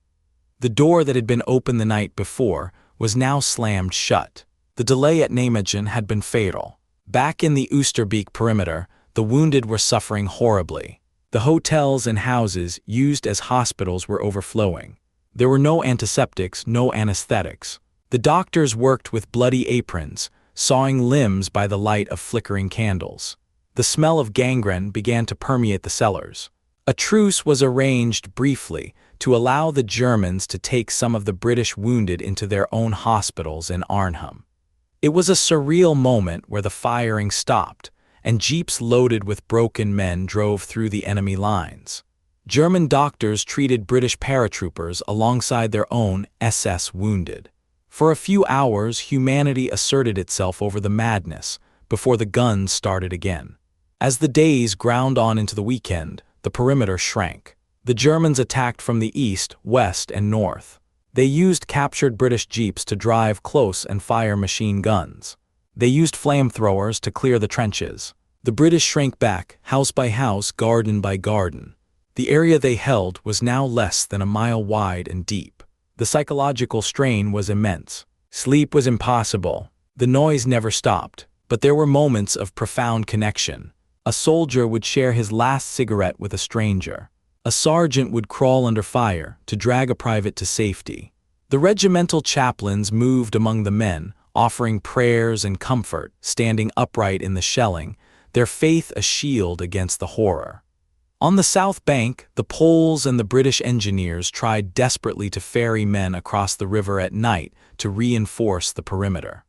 A: The door that had been open the night before was now slammed shut. The delay at Nijmegen had been fatal. Back in the Oosterbeek perimeter, the wounded were suffering horribly. The hotels and houses used as hospitals were overflowing. There were no antiseptics, no anesthetics. The doctors worked with bloody aprons, sawing limbs by the light of flickering candles. The smell of gangrene began to permeate the cellars. A truce was arranged briefly to allow the Germans to take some of the British wounded into their own hospitals in Arnhem. It was a surreal moment where the firing stopped, and jeeps loaded with broken men drove through the enemy lines. German doctors treated British paratroopers alongside their own SS wounded. For a few hours, humanity asserted itself over the madness before the guns started again. As the days ground on into the weekend, the perimeter shrank. The Germans attacked from the east, west, and north. They used captured British jeeps to drive close and fire machine guns. They used flamethrowers to clear the trenches. The British shrank back, house by house, garden by garden. The area they held was now less than a mile wide and deep. The psychological strain was immense. Sleep was impossible. The noise never stopped, but there were moments of profound connection. A soldier would share his last cigarette with a stranger. A sergeant would crawl under fire to drag a private to safety. The regimental chaplains moved among the men, offering prayers and comfort, standing upright in the shelling, their faith a shield against the horror. On the south bank, the Poles and the British engineers tried desperately to ferry men across the river at night to reinforce the perimeter.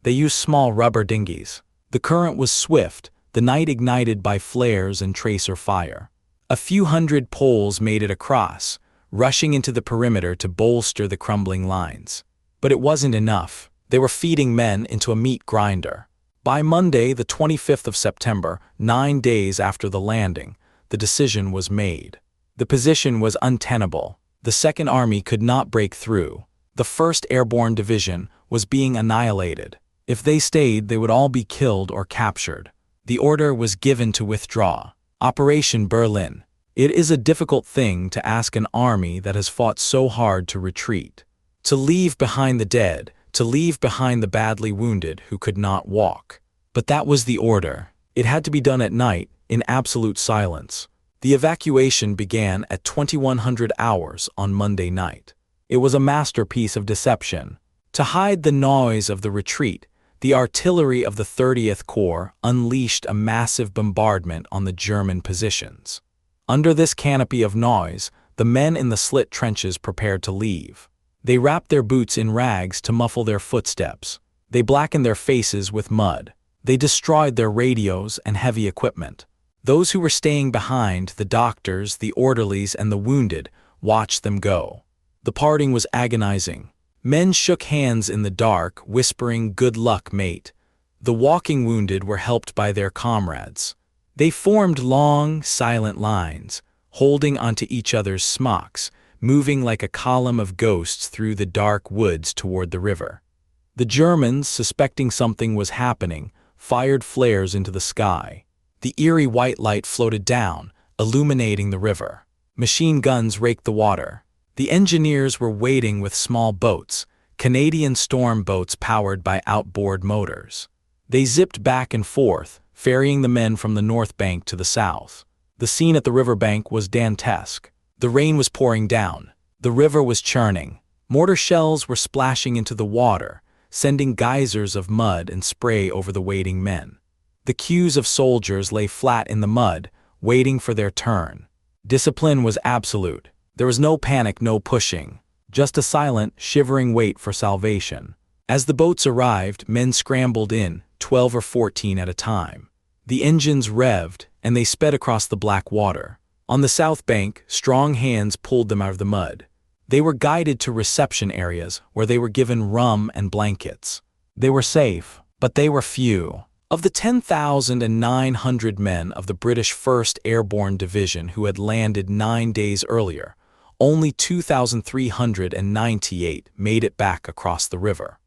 A: They used small rubber dinghies. The current was swift, the night ignited by flares and tracer fire. A few hundred Poles made it across, rushing into the perimeter to bolster the crumbling lines. But it wasn't enough. They were feeding men into a meat grinder. By Monday, the 25th of September, 9 days after the landing, the decision was made. The position was untenable. The Second Army could not break through. The 1st Airborne Division was being annihilated. If they stayed, they would all be killed or captured. The order was given to withdraw. Operation Berlin. It is a difficult thing to ask an army that has fought so hard to retreat. To leave behind the dead, to leave behind the badly wounded who could not walk. But that was the order. It had to be done at night, in absolute silence. The evacuation began at 2100 hours on Monday night. It was a masterpiece of deception. To hide the noise of the retreat, the artillery of the 30th Corps unleashed a massive bombardment on the German positions. Under this canopy of noise, the men in the slit trenches prepared to leave. They wrapped their boots in rags to muffle their footsteps. They blackened their faces with mud. They destroyed their radios and heavy equipment. Those who were staying behind, the doctors, the orderlies, and the wounded, watched them go. The parting was agonizing. Men shook hands in the dark, whispering, "Good luck, mate." The walking wounded were helped by their comrades. They formed long, silent lines, holding onto each other's smocks, moving like a column of ghosts through the dark woods toward the river. The Germans, suspecting something was happening, fired flares into the sky. The eerie white light floated down, illuminating the river. Machine guns raked the water. The engineers were waiting with small boats, Canadian storm boats powered by outboard motors. They zipped back and forth, ferrying the men from the north bank to the south. The scene at the riverbank was dantesque. The rain was pouring down. The river was churning. Mortar shells were splashing into the water, sending geysers of mud and spray over the waiting men. The queues of soldiers lay flat in the mud, waiting for their turn. Discipline was absolute. There was no panic, no pushing, just a silent, shivering wait for salvation. As the boats arrived, men scrambled in, 12 or 14 at a time. The engines revved, and they sped across the black water. On the south bank, strong hands pulled them out of the mud. They were guided to reception areas where they were given rum and blankets. They were safe, but they were few. Of the 10,900 men of the British 1st Airborne Division who had landed 9 days earlier, only 2,398 made it back across the river.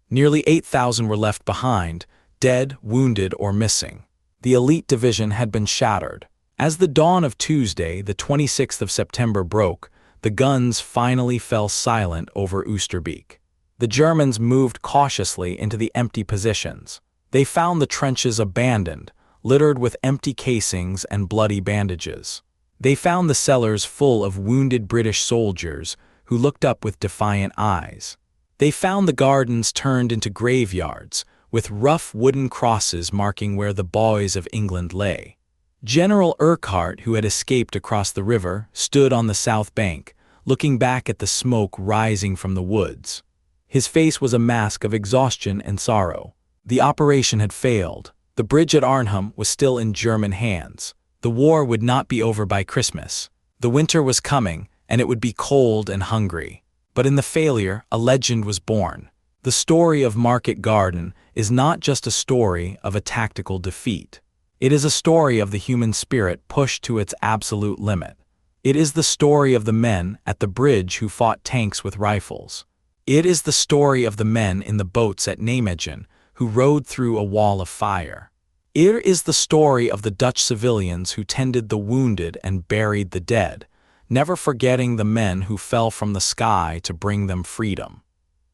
A: Nearly 8,000 were left behind, dead, wounded, or missing. The elite division had been shattered. As the dawn of Tuesday, the 26th of September broke, the guns finally fell silent over Oosterbeek. The Germans moved cautiously into the empty positions. They found the trenches abandoned, littered with empty casings and bloody bandages. They found the cellars full of wounded British soldiers who looked up with defiant eyes. They found the gardens turned into graveyards, with rough wooden crosses marking where the boys of England lay. General Urquhart, who had escaped across the river, stood on the south bank, looking back at the smoke rising from the woods. His face was a mask of exhaustion and sorrow. The operation had failed. The bridge at Arnhem was still in German hands. The war would not be over by Christmas. The winter was coming, and it would be cold and hungry. But in the failure, a legend was born. The story of Market Garden is not just a story of a tactical defeat. It is a story of the human spirit pushed to its absolute limit. It is the story of the men at the bridge who fought tanks with rifles. It is the story of the men in the boats at Nijmegen who rode through a wall of fire. It is the story of the Dutch civilians who tended the wounded and buried the dead, never forgetting the men who fell from the sky to bring them freedom.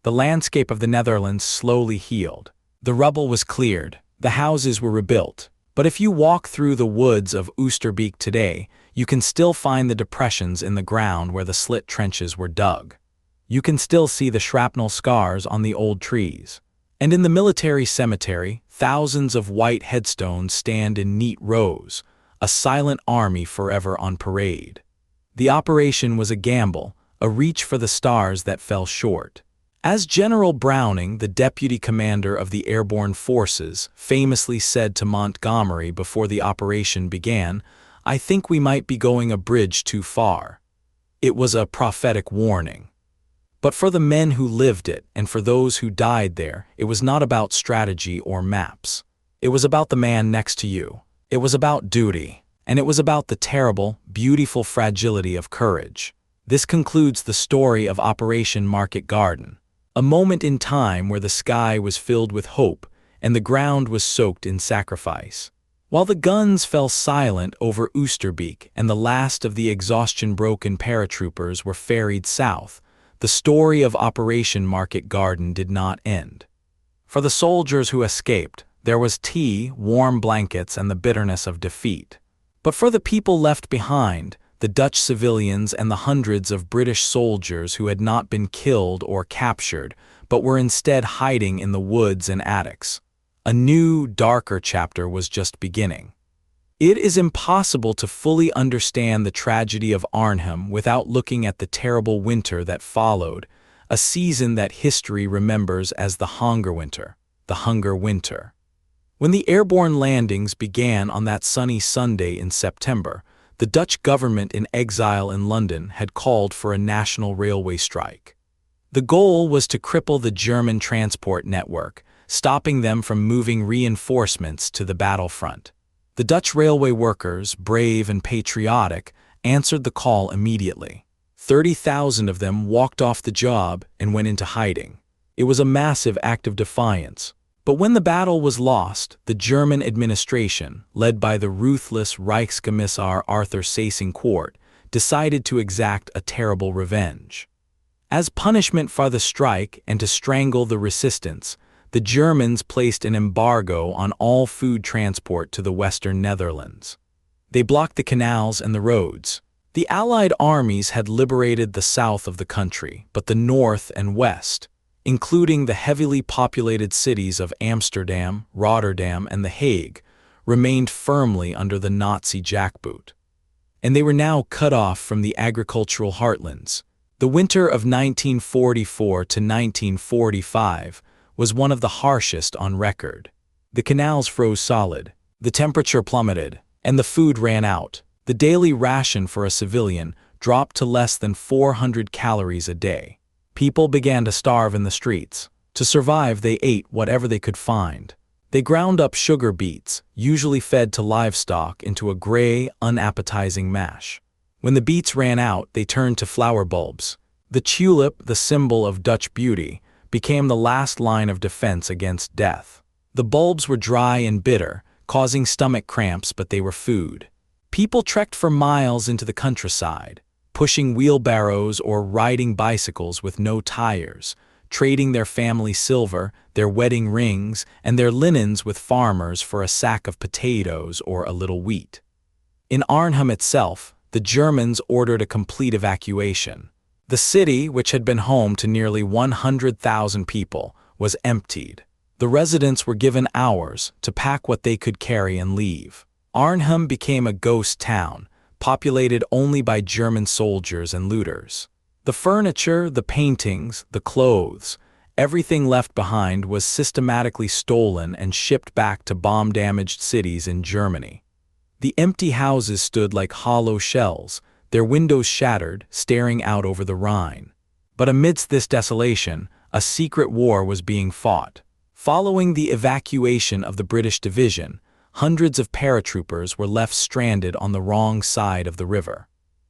A: The landscape of the Netherlands slowly healed. The rubble was cleared, the houses were rebuilt. But if you walk through the woods of Oosterbeek today, you can still find the depressions in the ground where the slit trenches were dug. You can still see the shrapnel scars on the old trees. And in the military cemetery, thousands of white headstones stand in neat rows, a silent army forever on parade. The operation was a gamble, a reach for the stars that fell short. As General Browning, the deputy commander of the airborne forces, famously said to Montgomery before the operation began, "I think we might be going a bridge too far." It was a prophetic warning. But for the men who lived it and for those who died there, it was not about strategy or maps. It was about the man next to you. It was about duty. And it was about the terrible, beautiful fragility of courage. This concludes the story of Operation Market Garden, a moment in time where the sky was filled with hope and the ground was soaked in sacrifice. While the guns fell silent over Oosterbeek and the last of the exhaustion-broken paratroopers were ferried south, the story of Operation Market Garden did not end. For the soldiers who escaped, there was tea, warm blankets, and the bitterness of defeat. But for the people left behind, the Dutch civilians and the hundreds of British soldiers who had not been killed or captured, but were instead hiding in the woods and attics, a new, darker chapter was just beginning. It is impossible to fully understand the tragedy of Arnhem without looking at the terrible winter that followed, a season that history remembers as the Hunger Winter. When the airborne landings began on that sunny Sunday in September, the Dutch government in exile in London had called for a national railway strike. The goal was to cripple the German transport network, stopping them from moving reinforcements to the battlefront. The Dutch railway workers, brave and patriotic, answered the call immediately. 30,000 of them walked off the job and went into hiding. It was a massive act of defiance. But when the battle was lost, the German administration, led by the ruthless Reichskommissar Arthur Seyss-Inquart, decided to exact a terrible revenge. As punishment for the strike and to strangle the resistance, the Germans placed an embargo on all food transport to the Western Netherlands. They blocked the canals and the roads. The Allied armies had liberated the south of the country, but the north and west, including the heavily populated cities of Amsterdam, Rotterdam, and The Hague, remained firmly under the Nazi jackboot. And they were now cut off from the agricultural heartlands. The winter of 1944 to 1945 was one of the harshest on record. The canals froze solid, the temperature plummeted, and the food ran out. The daily ration for a civilian dropped to less than 400 calories a day. People began to starve in the streets. To survive, they ate whatever they could find. They ground up sugar beets, usually fed to livestock, into a gray, unappetizing mash. When the beets ran out, they turned to flower bulbs. The tulip, the symbol of Dutch beauty, became the last line of defense against death. The bulbs were dry and bitter, causing stomach cramps, but they were food. People trekked for miles into the countryside, pushing wheelbarrows or riding bicycles with no tires, trading their family silver, their wedding rings, and their linens with farmers for a sack of potatoes or a little wheat. In Arnhem itself, the Germans ordered a complete evacuation. The city, which had been home to nearly 100,000 people, was emptied. The residents were given hours to pack what they could carry and leave. Arnhem became a ghost town, populated only by German soldiers and looters. The furniture, the paintings, the clothes, everything left behind was systematically stolen and shipped back to bomb-damaged cities in Germany. The empty houses stood like hollow shells, their windows shattered, staring out over the Rhine. But amidst this desolation, a secret war was being fought. Following the evacuation of the British division, hundreds of paratroopers were left stranded on the wrong side of the river.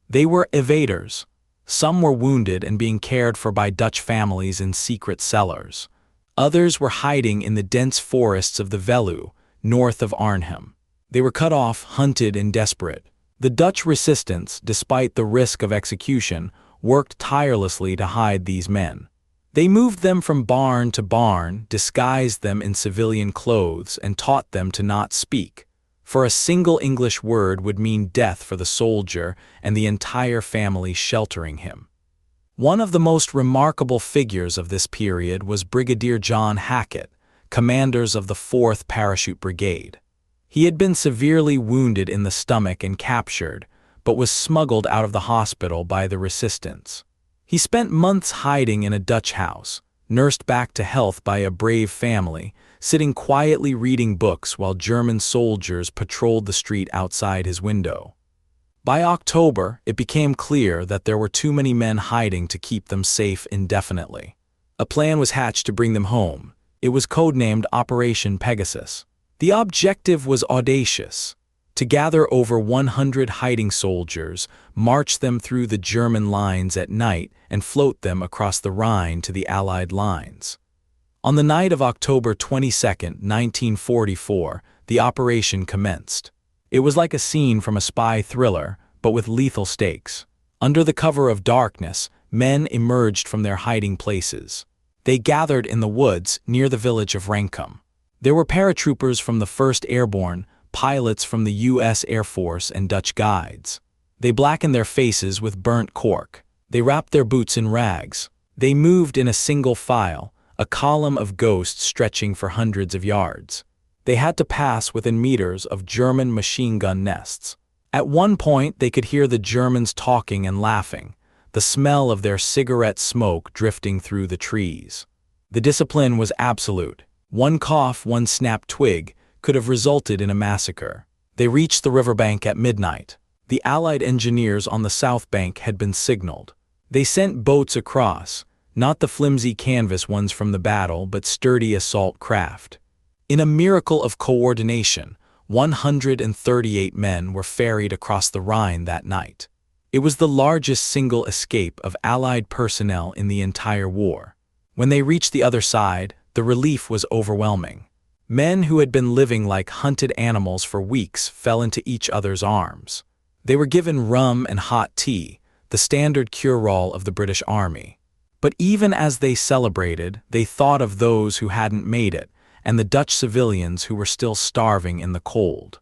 A: They were evaders. Some were wounded and being cared for by Dutch families in secret cellars. Others were hiding in the dense forests of the Veluwe, north of Arnhem. They were cut off, hunted, and desperate. The Dutch resistance, despite the risk of execution, worked tirelessly to hide these men. They moved them from barn to barn, disguised them in civilian clothes, and taught them to not speak, for a single English word would mean death for the soldier and the entire family sheltering him. One of the most remarkable figures of this period was Brigadier John Hackett, commander of the 4th Parachute Brigade. He had been severely wounded in the stomach and captured, but was smuggled out of the hospital by the resistance. He spent months hiding in a Dutch house, nursed back to health by a brave family, sitting quietly reading books while German soldiers patrolled the street outside his window. By October, it became clear that there were too many men hiding to keep them safe indefinitely. A plan was hatched to bring them home. It was codenamed Operation Pegasus. The objective was audacious: to gather over 100 hiding soldiers, march them through the German lines at night, and float them across the Rhine to the Allied lines. On the night of October 22, 1944, the operation commenced. It was like a scene from a spy thriller, but with lethal stakes. Under the cover of darkness, men emerged from their hiding places. They gathered in the woods near the village of Arnhem. There were paratroopers from the 1st Airborne, pilots from the U.S. Air Force, and Dutch guides. They blackened their faces with burnt cork. They wrapped their boots in rags. They moved in a single file, a column of ghosts stretching for hundreds of yards. They had to pass within meters of German machine gun nests. At one point, they could hear the Germans talking and laughing, the smell of their cigarette smoke drifting through the trees. The discipline was absolute. One cough, one snapped twig, could have resulted in a massacre. They reached the riverbank at midnight. The Allied engineers on the south bank had been signaled. They sent boats across, not the flimsy canvas ones from the battle, but sturdy assault craft. In a miracle of coordination, 138 men were ferried across the Rhine that night. It was the largest single escape of Allied personnel in the entire war. When they reached the other side, the relief was overwhelming. Men who had been living like hunted animals for weeks fell into each other's arms. They were given rum and hot tea, the standard cure-all of the British Army. But even as they celebrated, they thought of those who hadn't made it, and the Dutch civilians who were still starving in the cold.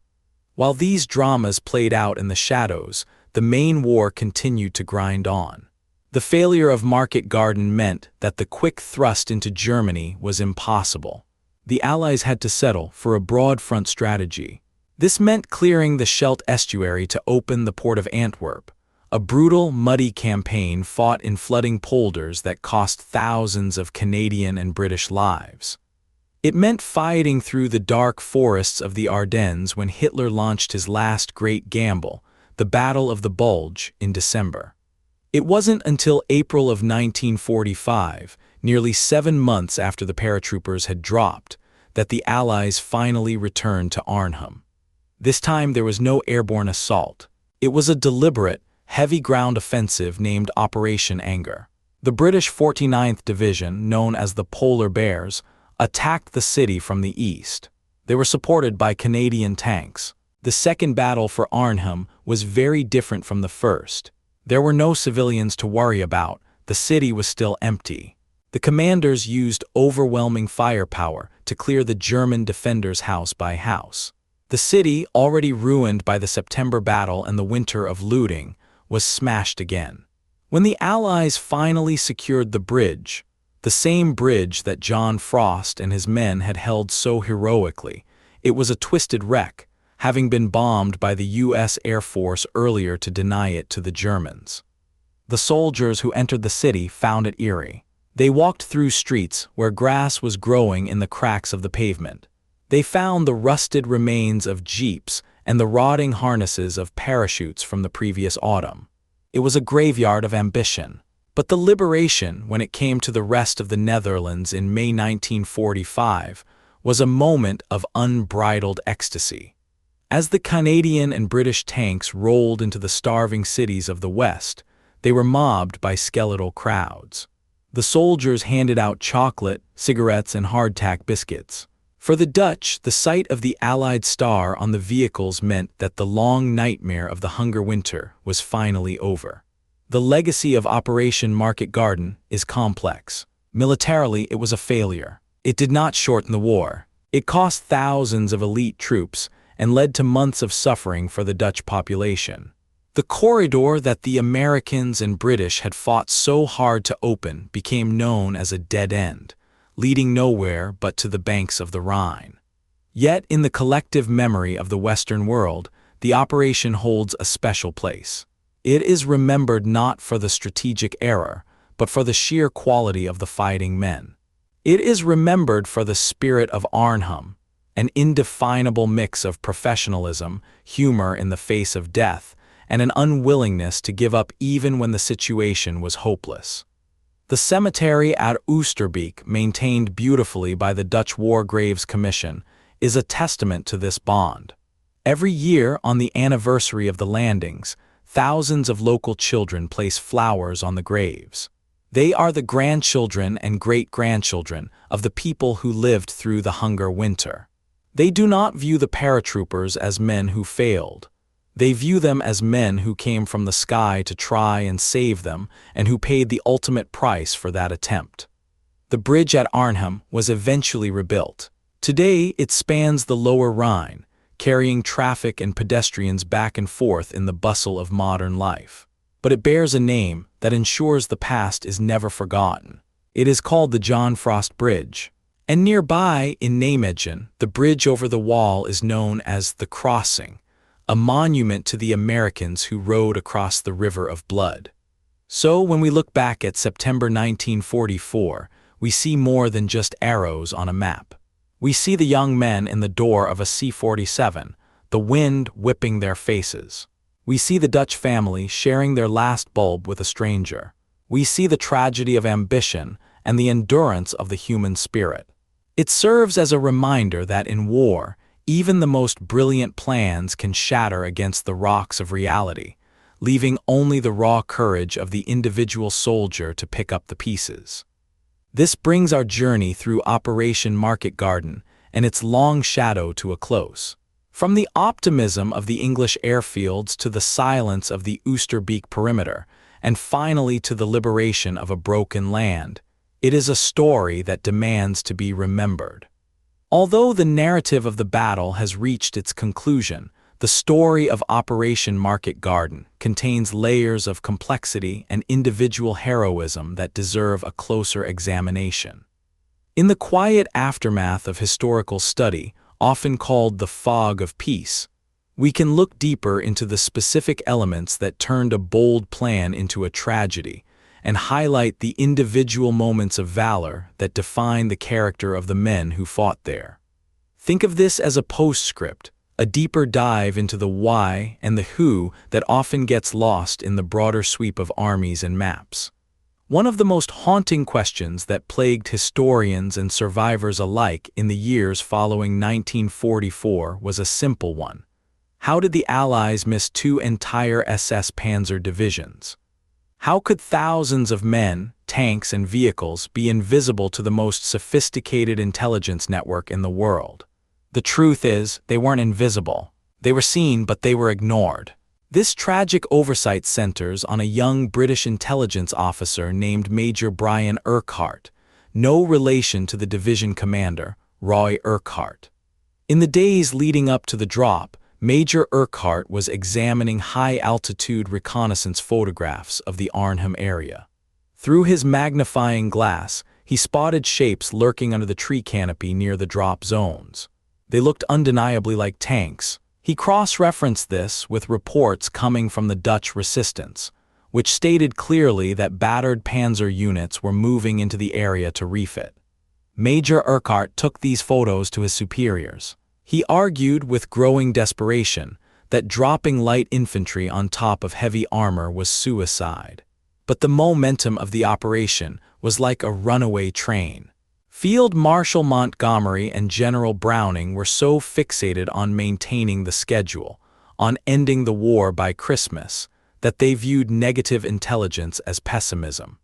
A: While these dramas played out in the shadows, the main war continued to grind on. The failure of Market Garden meant that the quick thrust into Germany was impossible. The Allies had to settle for a broad front strategy. This meant clearing the Scheldt estuary to open the port of Antwerp, a brutal, muddy campaign fought in flooding polders that cost thousands of Canadian and British lives. It meant fighting through the dark forests of the Ardennes when Hitler launched his last great gamble, the Battle of the Bulge, in December. It wasn't until April of 1945, nearly 7 months after the paratroopers had dropped, that the Allies finally returned to Arnhem. This time there was no airborne assault. It was a deliberate, heavy ground offensive named Operation Anger. The British 49th Division, known as the Polar Bears, attacked the city from the east. They were supported by Canadian tanks. The second battle for Arnhem was very different from the first. There were no civilians to worry about. The city was still empty. The commanders used overwhelming firepower to clear the German defenders house by house. The city, already ruined by the September battle and the winter of looting, was smashed again. When the Allies finally secured the bridge, the same bridge that John Frost and his men had held so heroically, it was a twisted wreck, having been bombed by the U.S. Air Force earlier to deny it to the Germans. The soldiers who entered the city found it eerie. They walked through streets where grass was growing in the cracks of the pavement. They found the rusted remains of jeeps and the rotting harnesses of parachutes from the previous autumn. It was a graveyard of ambition. But the liberation, when it came to the rest of the Netherlands in May 1945, was a moment of unbridled ecstasy. As the Canadian and British tanks rolled into the starving cities of the West, they were mobbed by skeletal crowds. The soldiers handed out chocolate, cigarettes, and hardtack biscuits. For the Dutch, the sight of the Allied star on the vehicles meant that the long nightmare of the hunger winter was finally over. The legacy of Operation Market Garden is complex. Militarily, it was a failure. It did not shorten the war. It cost thousands of elite troops and led to months of suffering for the Dutch population. The corridor that the Americans and British had fought so hard to open became known as a dead end, leading nowhere but to the banks of the Rhine. Yet, in the collective memory of the Western world, the operation holds a special place. It is remembered not for the strategic error, but for the sheer quality of the fighting men. It is remembered for the spirit of Arnhem, an indefinable mix of professionalism, humor in the face of death, and an unwillingness to give up even when the situation was hopeless. The cemetery at Oosterbeek, maintained beautifully by the Dutch War Graves Commission, is a testament to this bond. Every year, on the anniversary of the landings, thousands of local children place flowers on the graves. They are the grandchildren and great-grandchildren of the people who lived through the hunger winter. They do not view the paratroopers as men who failed. They view them as men who came from the sky to try and save them and who paid the ultimate price for that attempt. The bridge at Arnhem was eventually rebuilt. Today, it spans the lower Rhine, carrying traffic and pedestrians back and forth in the bustle of modern life. But it bears a name that ensures the past is never forgotten. It is called the John Frost Bridge. And nearby, in Nijmegen, the bridge over the wall is known as the Crossing, a monument to the Americans who rode across the River of Blood. So when we look back at September 1944, we see more than just arrows on a map. We see the young men in the door of a C-47, the wind whipping their faces. We see the Dutch family sharing their last bulb with a stranger. We see the tragedy of ambition and the endurance of the human spirit. It serves as a reminder that in war, even the most brilliant plans can shatter against the rocks of reality, leaving only the raw courage of the individual soldier to pick up the pieces. This brings our journey through Operation Market Garden and its long shadow to a close. From the optimism of the English airfields to the silence of the Oosterbeek perimeter, and finally to the liberation of a broken land, it is a story that demands to be remembered. Although the narrative of the battle has reached its conclusion, the story of Operation Market Garden contains layers of complexity and individual heroism that deserve a closer examination. In the quiet aftermath of historical study, often called the fog of peace, we can look deeper into the specific elements that turned a bold plan into a tragedy and highlight the individual moments of valor that define the character of the men who fought there. Think of this as a postscript, a deeper dive into the why and the who that often gets lost in the broader sweep of armies and maps. One of the most haunting questions that plagued historians and survivors alike in the years following 1944 was a simple one. How did the Allies miss 2 entire SS Panzer divisions? How could thousands of men, tanks, and vehicles be invisible to the most sophisticated intelligence network in the world? The truth is, they weren't invisible. They were seen, but they were ignored. This tragic oversight centers on a young British intelligence officer named Major Brian Urquhart, no relation to the division commander, Roy Urquhart. In the days leading up to the drop, Major Urquhart was examining high-altitude reconnaissance photographs of the Arnhem area. Through his magnifying glass, he spotted shapes lurking under the tree canopy near the drop zones. They looked undeniably like tanks. He cross-referenced this with reports coming from the Dutch resistance, which stated clearly that battered panzer units were moving into the area to refit. Major Urquhart took these photos to his superiors. He argued with growing desperation that dropping light infantry on top of heavy armor was suicide. But the momentum of the operation was like a runaway train. Field Marshal Montgomery and General Browning were so fixated on maintaining the schedule, on ending the war by Christmas, that they viewed negative intelligence as pessimism.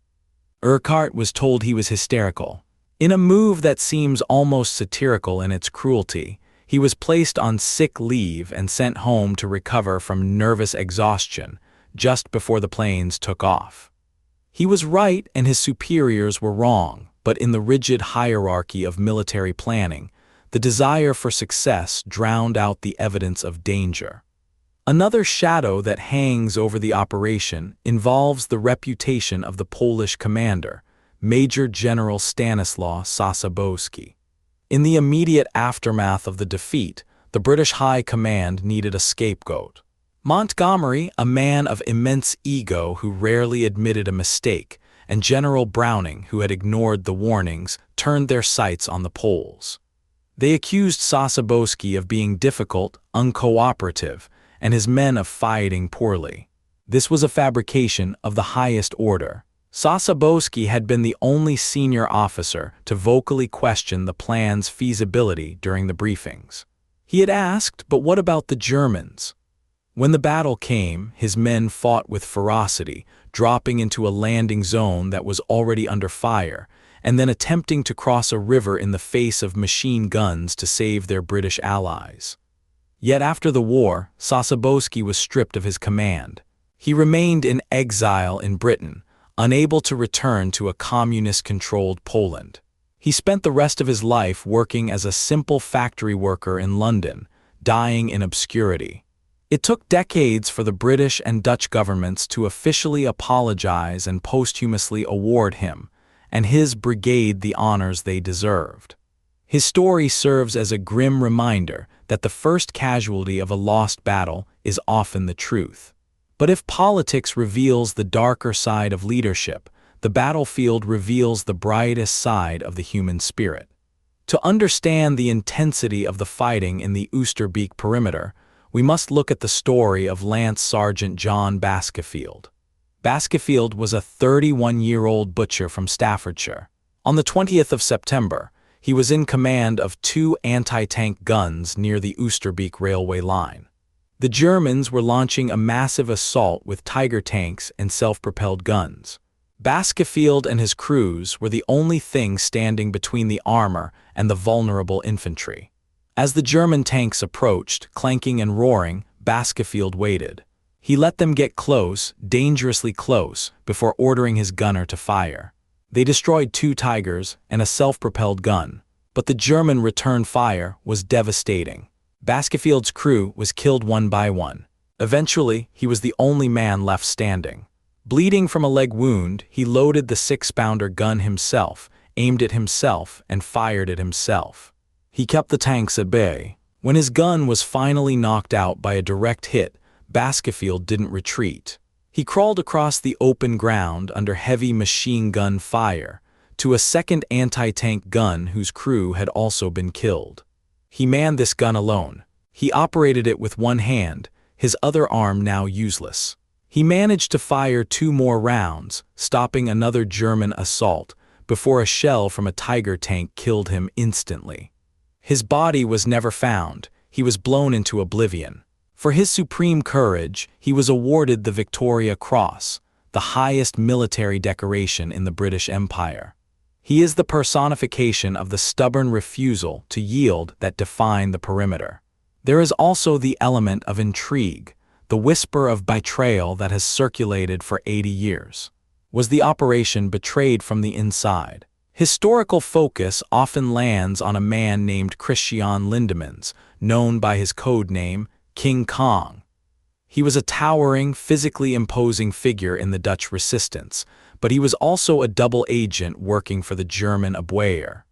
A: Urquhart was told he was hysterical. In a move that seems almost satirical in its cruelty, he was placed on sick leave and sent home to recover from nervous exhaustion just before the planes took off. He was right and his superiors were wrong, but in the rigid hierarchy of military planning, the desire for success drowned out the evidence of danger. Another shadow that hangs over the operation involves the reputation of the Polish commander, Major General Stanislaw Sosabowski. In the immediate aftermath of the defeat, the British High Command needed a scapegoat. Montgomery, a man of immense ego who rarely admitted a mistake, and General Browning, who had ignored the warnings, turned their sights on the Poles. They accused Sosabowski of being difficult, uncooperative, and his men of fighting poorly. This was a fabrication of the highest order. Sosabowski had been the only senior officer to vocally question the plan's feasibility during the briefings. He had asked, but what about the Germans? When the battle came, his men fought with ferocity, dropping into a landing zone that was already under fire, and then attempting to cross a river in the face of machine guns to save their British allies. Yet after the war, Sosabowski was stripped of his command. He remained in exile in Britain, unable to return to a communist-controlled Poland. He spent the rest of his life working as a simple factory worker in London, dying in obscurity. It took decades for the British and Dutch governments to officially apologize and posthumously award him and his brigade the honors they deserved. His story serves as a grim reminder that the first casualty of a lost battle is often the truth. But if politics reveals the darker side of leadership, the battlefield reveals the brightest side of the human spirit. To understand the intensity of the fighting in the Oosterbeek perimeter, we must look at the story of Lance Sergeant John Baskerville. Baskerville was a 31-year-old butcher from Staffordshire. On the 20th of September, he was in command of 2 anti-tank guns near the Oosterbeek railway line. The Germans were launching a massive assault with Tiger tanks and self-propelled guns. Baskerville and his crews were the only thing standing between the armor and the vulnerable infantry. As the German tanks approached, clanking and roaring, Baskerville waited. He let them get close, dangerously close, before ordering his gunner to fire. They destroyed 2 Tigers and a self-propelled gun, but the German return fire was devastating. Baskerville's crew was killed one by one. Eventually, he was the only man left standing. Bleeding from a leg wound, he loaded the 6-pounder gun himself, aimed it himself, and fired it himself. He kept the tanks at bay. When his gun was finally knocked out by a direct hit, Baskerville didn't retreat. He crawled across the open ground under heavy machine gun fire to a second anti-tank gun whose crew had also been killed. He manned this gun alone. He operated it with one hand, his other arm now useless. He managed to fire 2 more rounds, stopping another German assault, before a shell from a Tiger tank killed him instantly. His body was never found. He was blown into oblivion. For his supreme courage, he was awarded the Victoria Cross, the highest military decoration in the British Empire. He is the personification of the stubborn refusal to yield that defined the perimeter. There is also the element of intrigue, the whisper of betrayal that has circulated for 80 years. Was the operation betrayed from the inside? Historical focus often lands on a man named Christian Lindemans, known by his code name, King Kong. He was a towering, physically imposing figure in the Dutch resistance, but he was also a double agent working for the German Abwehr.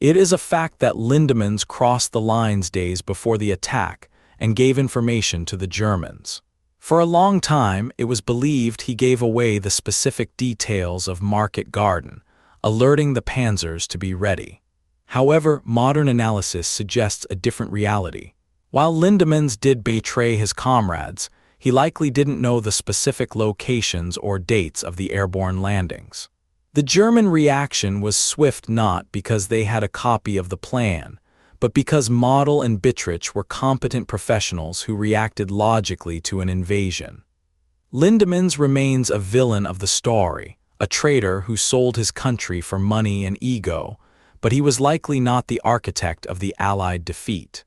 A: It is a fact that Lindemans crossed the lines days before the attack and gave information to the Germans. For a long time, it was believed he gave away the specific details of Market Garden, alerting the panzers to be ready. However, modern analysis suggests a different reality. While Lindemans did betray his comrades, he likely didn't know the specific locations or dates of the airborne landings. The German reaction was swift not because they had a copy of the plan, but because Model and Bittrich were competent professionals who reacted logically to an invasion. Lindemans remains a villain of the story, a traitor who sold his country for money and ego, but he was likely not the architect of the Allied defeat.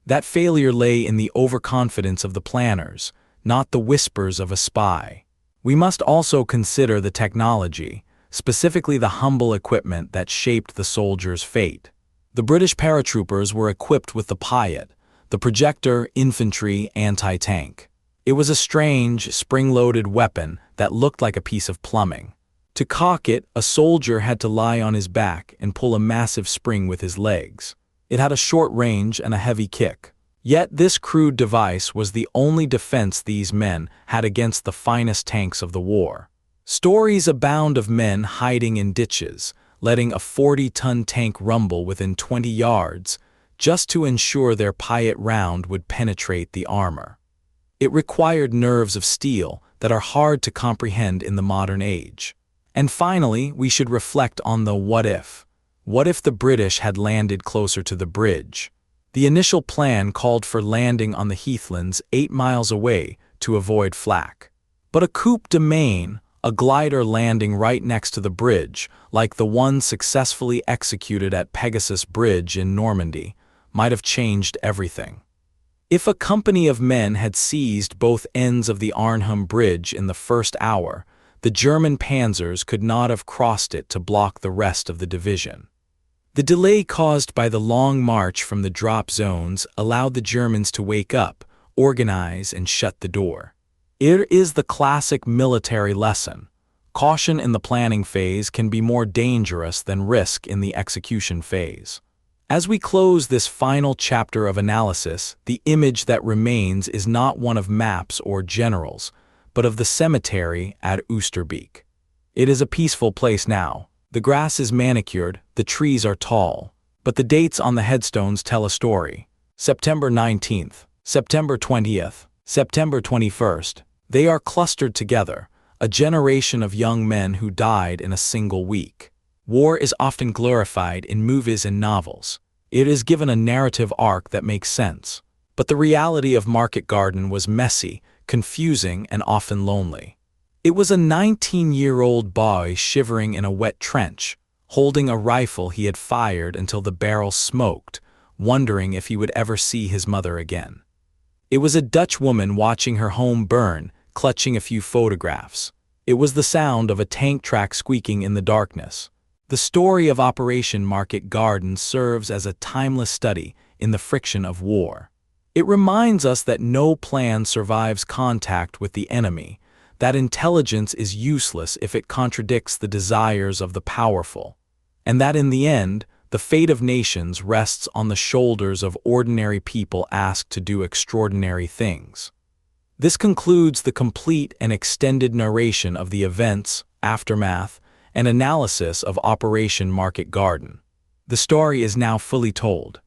A: That failure lay in the overconfidence of the planners, not the whispers of a spy. We must also consider the technology, specifically the humble equipment that shaped the soldiers' fate. The British paratroopers were equipped with the Piot, the projector infantry anti-tank. It was a strange, spring-loaded weapon that looked like a piece of plumbing. To cock it, a soldier had to lie on his back and pull a massive spring with his legs. It had a short range and a heavy kick. Yet this crude device was the only defense these men had against the finest tanks of the war. Stories abound of men hiding in ditches, letting a 40-ton tank rumble within 20 yards, just to ensure their Piot round would penetrate the armor. It required nerves of steel that are hard to comprehend in the modern age. And finally, we should reflect on the what if. What if the British had landed closer to the bridge? The initial plan called for landing on the heathlands 8 miles away to avoid flak. But a coup de main, a glider landing right next to the bridge, like the one successfully executed at Pegasus Bridge in Normandy, might have changed everything. If a company of men had seized both ends of the Arnhem Bridge in the first hour, the German panzers could not have crossed it to block the rest of the division. The delay caused by the long march from the drop zones allowed the Germans to wake up, organize, and shut the door. It is the classic military lesson. Caution in the planning phase can be more dangerous than risk in the execution phase. As we close this final chapter of analysis, the image that remains is not one of maps or generals, but of the cemetery at Oosterbeek. It is a peaceful place now. The grass is manicured, the trees are tall, but the dates on the headstones tell a story. September 19th, September 20th, September 21st. They are clustered together, a generation of young men who died in a single week. War is often glorified in movies and novels. It is given a narrative arc that makes sense. But the reality of Market Garden was messy, confusing, and often lonely. It was a 19-year-old boy shivering in a wet trench, holding a rifle he had fired until the barrel smoked, wondering if he would ever see his mother again. It was a Dutch woman watching her home burn, clutching a few photographs. It was the sound of a tank track squeaking in the darkness. The story of Operation Market Garden serves as a timeless study in the friction of war. It reminds us that no plan survives contact with the enemy, that intelligence is useless if it contradicts the desires of the powerful, and that in the end, the fate of nations rests on the shoulders of ordinary people asked to do extraordinary things. This concludes the complete and extended narration of the events, aftermath, and analysis of Operation Market Garden. The story is now fully told.